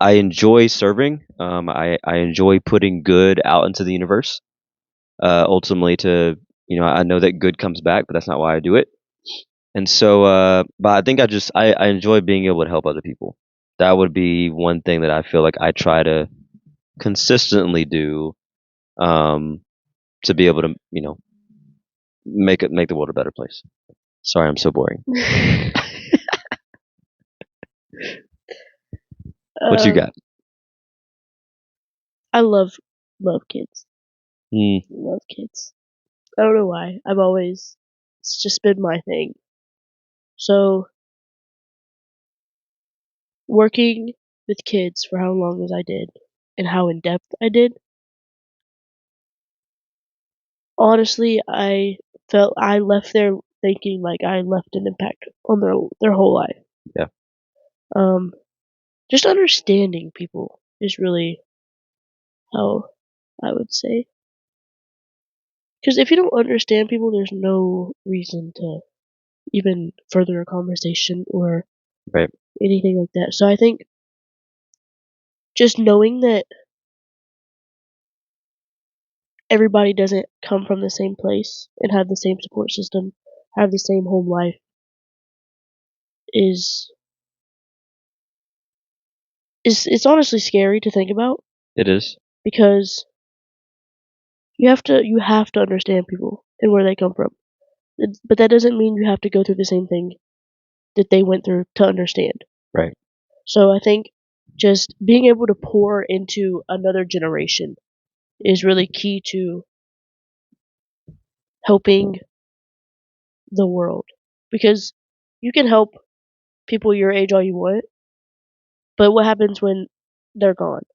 I enjoy serving. I enjoy putting good out into the universe. Ultimately, I know that good comes back, but that's not why I do it. And so, but I think I enjoy being able to help other people. That would be one thing that I feel like I try to consistently do, to be able to, make the world a better place. Sorry, I'm so boring. What you got? I love kids. Love kids. I don't know why. It's just been my thing. So, working with kids for how long as I did, and how in depth I did, honestly, I felt I left there thinking like I left an impact on their whole life. Yeah. Just understanding people is really how I would say. Because if you don't understand people, there's no reason to even further a conversation or Right. anything like that. So I think just knowing that everybody doesn't come from the same place and have the same support system, have the same home life, is it's honestly scary to think about. It is. Because you have to understand people and where they come from. But that doesn't mean you have to go through the same thing that they went through to understand. Right. So I think just being able to pour into another generation is really key to helping the world. Because you can help people your age all you want, but what happens when they're gone?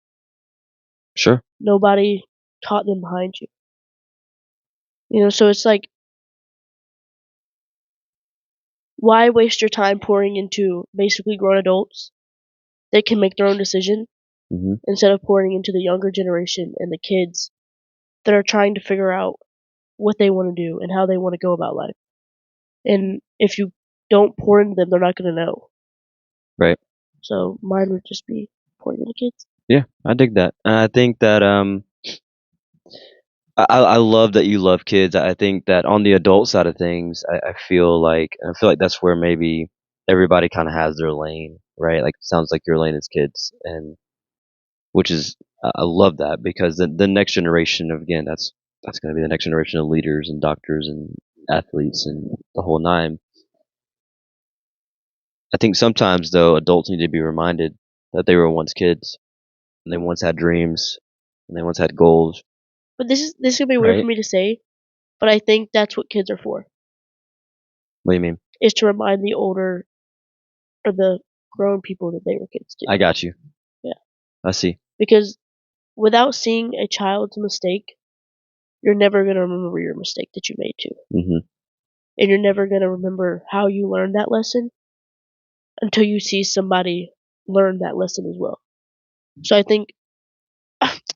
Sure. Nobody taught them behind you. So it's like, why waste your time pouring into basically grown adults that can make their own decision, instead of pouring into the younger generation and the kids that are trying to figure out what they want to do and how they want to go about life. And if you don't pour into them, they're not going to know. Right. So mine would just be pouring into kids. Yeah, I dig that. And I think that I love that you love kids. I think that on the adult side of things, I feel like that's where maybe everybody kind of has their lane, right? Like, it sounds like your lane is kids, and which is I love that, because the next generation of, again, that's going to be the next generation of leaders and doctors and athletes and the whole nine. I think sometimes, though, adults need to be reminded that they were once kids, and they once had dreams, and they once had goals. But this is gonna be weird for me to say, but I think that's what kids are for. What do you mean? Is to remind the older or the grown people that they were kids too. I got you. Yeah. I see. Because without seeing a child's mistake, you're never gonna remember your mistake that you made too. Mm-hmm. And you're never gonna remember how you learned that lesson until you see somebody learn that lesson as well. So I think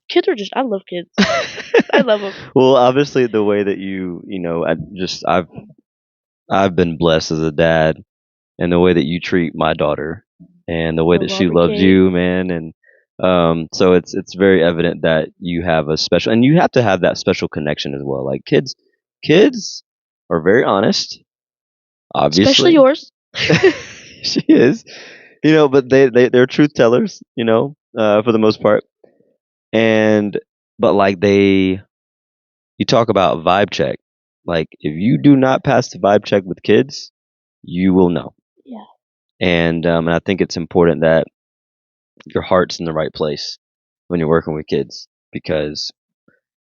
kids are I love kids. I love them. Well, obviously, the way that I've been blessed as a dad, and the way that you treat my daughter, and the way that she loves you, man, and so it's very evident that you have a special, and you have to have that special connection as well. Like, kids are very honest, obviously. Especially yours. She is, but they're truth tellers, for the most part, but like you talk about vibe check. Like, if you do not pass the vibe check with kids, you will know. Yeah. And I think it's important that your heart's in the right place when you're working with kids, because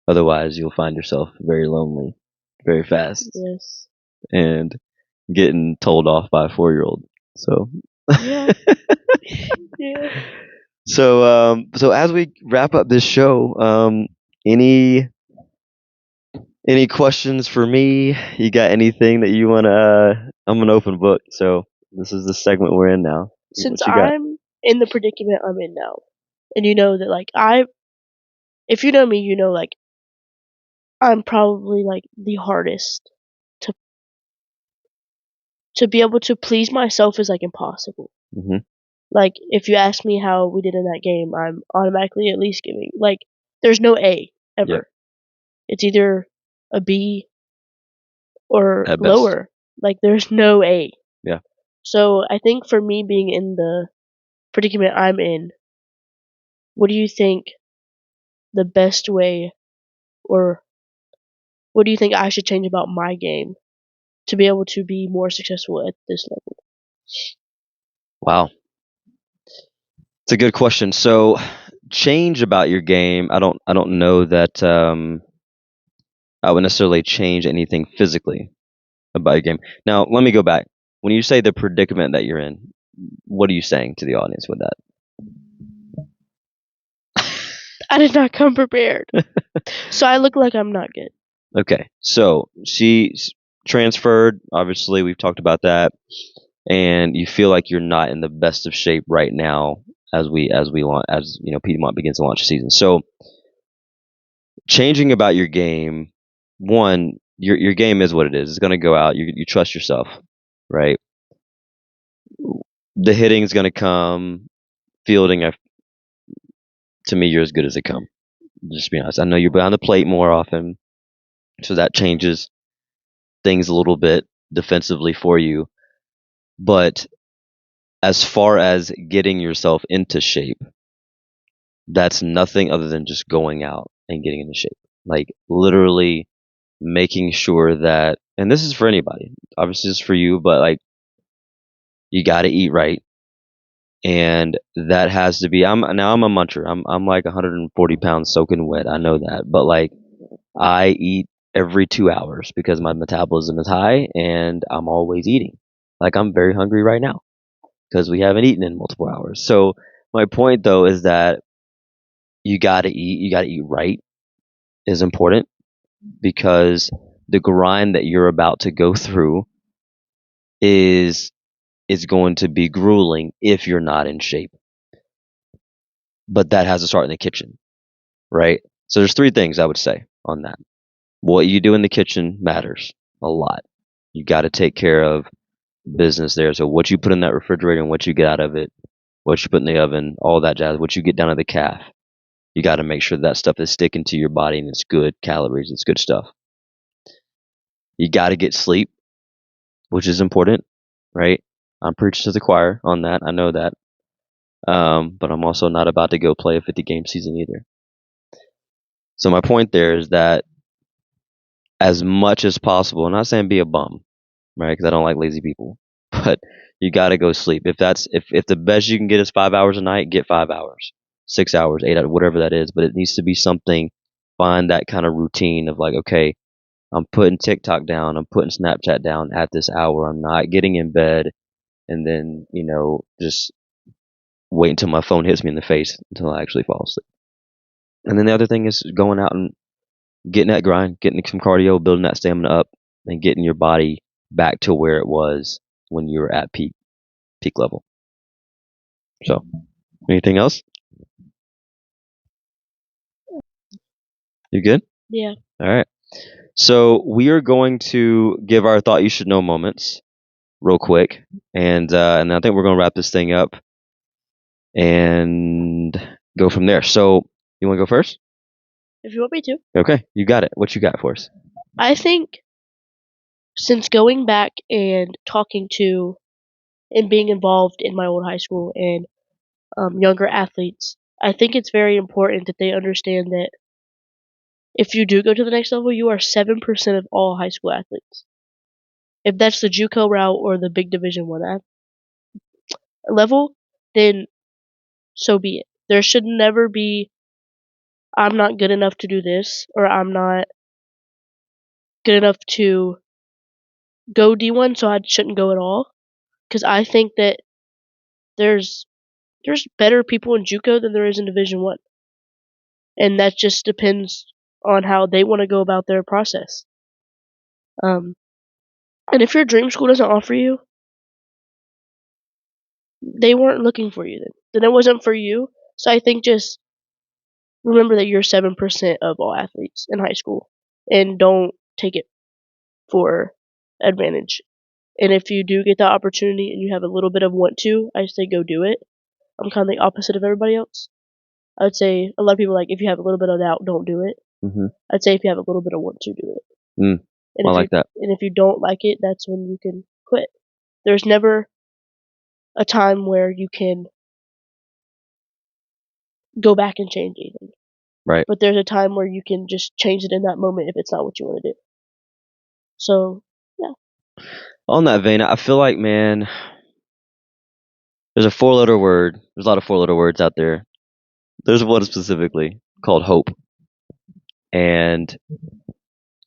otherwise you'll find yourself very lonely very fast. Yes. And getting told off by a 4-year-old. So yeah. Yeah. So as we wrap up this show, any questions for me? You got anything that you wanna? I'm an open book, so this is the segment we're in now. Since I'm in the predicament I'm in now, and you know that, like, if you know me, you know, like, I'm probably, like, the hardest to be able to please myself is, like, impossible. Mm-hmm. Like, if you ask me how we did in that game, I'm automatically at least giving, like, there's no A ever. Yep. It's either a B or At best. lower. Like, there's no A. Yeah. So I think for me being in the predicament I'm in, what do you think the best way, or what do you think I should change about my game to be able to be more successful at this level? Wow. It's a good question. So, change about your game. I don't know that I would necessarily change anything physically about your game. Now, let me go back. When you say the predicament that you're in, what are you saying to the audience with that? I did not come prepared. So I look like I'm not good. Okay. So, she's transferred. Obviously, we've talked about that. And you feel like you're not in the best of shape right now as Piedmont begins to launch the season. So, changing about your game, one, your game is what it is. It's going to go out. You trust yourself, right? The hitting is going to come. Fielding, to me, you're as good as they come. Just to be honest, I know you're behind the plate more often, so that changes things a little bit defensively for you. But as far as getting yourself into shape, that's nothing other than just going out and getting into shape. Like, literally making sure that, and this is for anybody, obviously it's for you, but like, you got to eat right. And that has to be, I'm a muncher. I'm like 140 pounds soaking wet. I know that, but like, I eat every 2 hours because my metabolism is high and I'm always eating. Like, I'm very hungry right now because we haven't eaten in multiple hours. So my point, though, is that you got to eat. You got to eat right is important, because the grind that you're about to go through is going to be grueling if you're not in shape. But that has to start in the kitchen, right? So there's 3 things I would say on that. What you do in the kitchen matters a lot. You got to take care of business there. So what you put in that refrigerator and what you get out of it, what you put in the oven, all that jazz, what you get down to the calf. You got to make sure that stuff is sticking to your body and it's good calories. It's good stuff. You got to get sleep, which is important, right? I'm preaching to the choir on that. I know that. But I'm also not about to go play a 50-game season either. So my point there is that as much as possible, I'm not saying be a bum, right? Because I don't like lazy people, but you got to go sleep. If the best you can get is 5 hours a night, get 5 hours, 6 hours, 8 hours, whatever that is. But it needs to be something. Find that kind of routine of like, okay, I'm putting TikTok down, I'm putting Snapchat down at this hour. I'm not getting in bed and then just wait until my phone hits me in the face until I actually fall asleep. And then the other thing is going out and getting that grind, getting some cardio, building that stamina up, and getting your body back to where it was when you were at peak level. So, anything else? You good? Yeah. All right. So we are going to give our thought you should know moments real quick, and I think we're going to wrap this thing up and go from there. So you want to go first? If you want me to. Okay, you got it. What you got for us? I think since going back and talking to and being involved in my old high school and younger athletes, I think it's very important that they understand that if you do go to the next level, you are 7% of all high school athletes. If that's the JUCO route or the big Division 1 level, then so be it. There should never be, I'm not good enough to do this, or I'm not good enough to go D1, so I shouldn't go at all. Because I think that there's better people in JUCO than there is in Division 1. And that just depends on how they want to go about their process. And if your dream school doesn't offer you, they weren't looking for you then. Then it wasn't for you. So I think just remember that you're 7% of all athletes in high school, and don't take it for advantage. And if you do get that opportunity and you have a little bit of want to, I say go do it. I'm kind of the opposite of everybody else. I would say a lot of people are like, if you have a little bit of doubt, don't do it. Mm-hmm. I'd say if you have a little bit of want to, do it. I like that. And if you don't like it, that's when you can quit. There's never a time where you can go back and change anything. Right. But there's a time where you can just change it in that moment if it's not what you want to do. So, yeah. On that vein, I feel like, man, there's a 4-letter word. There's a lot of 4-letter words out there. There's one specifically called hope. And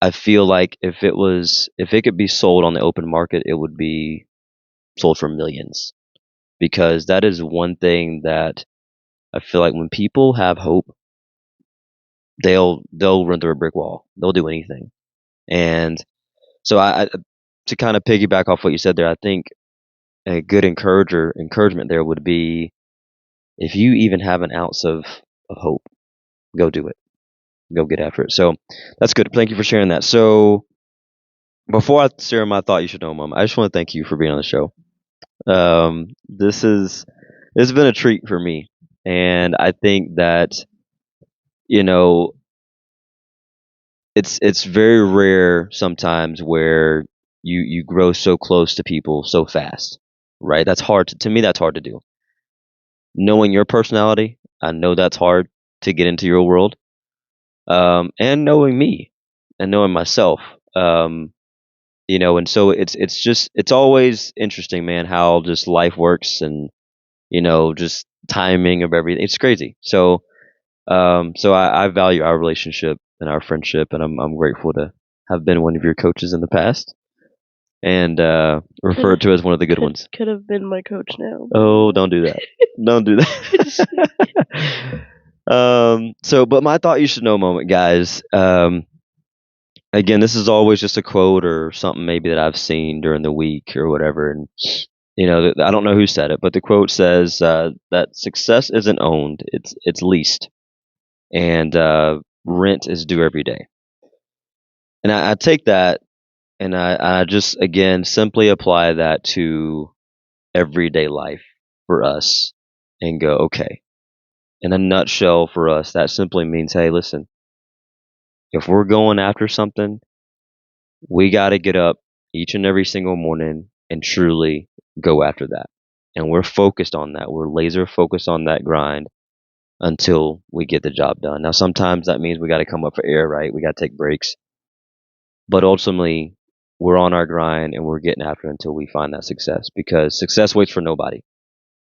I feel like if it could be sold on the open market, it would be sold for millions. Because that is one thing that I feel like when people have hope, they'll run through a brick wall. They'll do anything. And so I to kind of piggyback off what you said there, I think a good encouragement there would be, if you even have an ounce of hope, go do it. Go get after it. So that's good. Thank you for sharing that. So before I share my thought you should know moment, I just want to thank you for being on the show. It's been a treat for me, and I think that it's very rare sometimes where you grow so close to people so fast, right? That's hard to me. That's hard to do. Knowing your personality, I know that's hard to get into your world. And knowing me and knowing myself, and so it's always interesting, man, how just life works, and just timing of everything. It's crazy. So I value our relationship and our friendship, and I'm grateful to have been one of your coaches in the past, and referred to as one of the good ones. Could have been my coach now. Oh, don't do that. Don't do that. But my thought you should know moment, guys. Again, this is always just a quote or something maybe that I've seen during the week or whatever, and I don't know who said it, but the quote says that success isn't owned; it's leased, and rent is due every day. And I take that, and I just again simply apply that to everyday life for us, and go, okay, in a nutshell for us, that simply means, hey, listen, if we're going after something, we got to get up each and every single morning and truly go after that. And we're focused on that. We're laser focused on that grind until we get the job done. Now, sometimes that means we got to come up for air, right? We got to take breaks. But ultimately, we're on our grind and we're getting after it until we find that success, because success waits for nobody,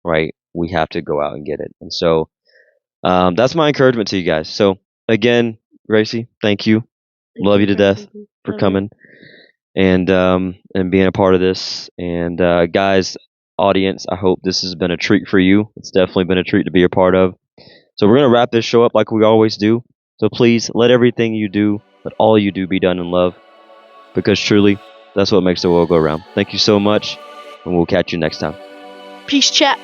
right? We have to go out and get it. And so that's my encouragement to you guys. So again, Gracie, thank you. Love you to death for coming and being a part of this. And guys, audience, I hope this has been a treat for you. It's definitely been a treat to be a part of. So we're gonna wrap this show up like we always do. So please let everything you do, let all you do be done in love, because truly, that's what makes the world go round. Thank you so much, and we'll catch you next time. Peace, chat.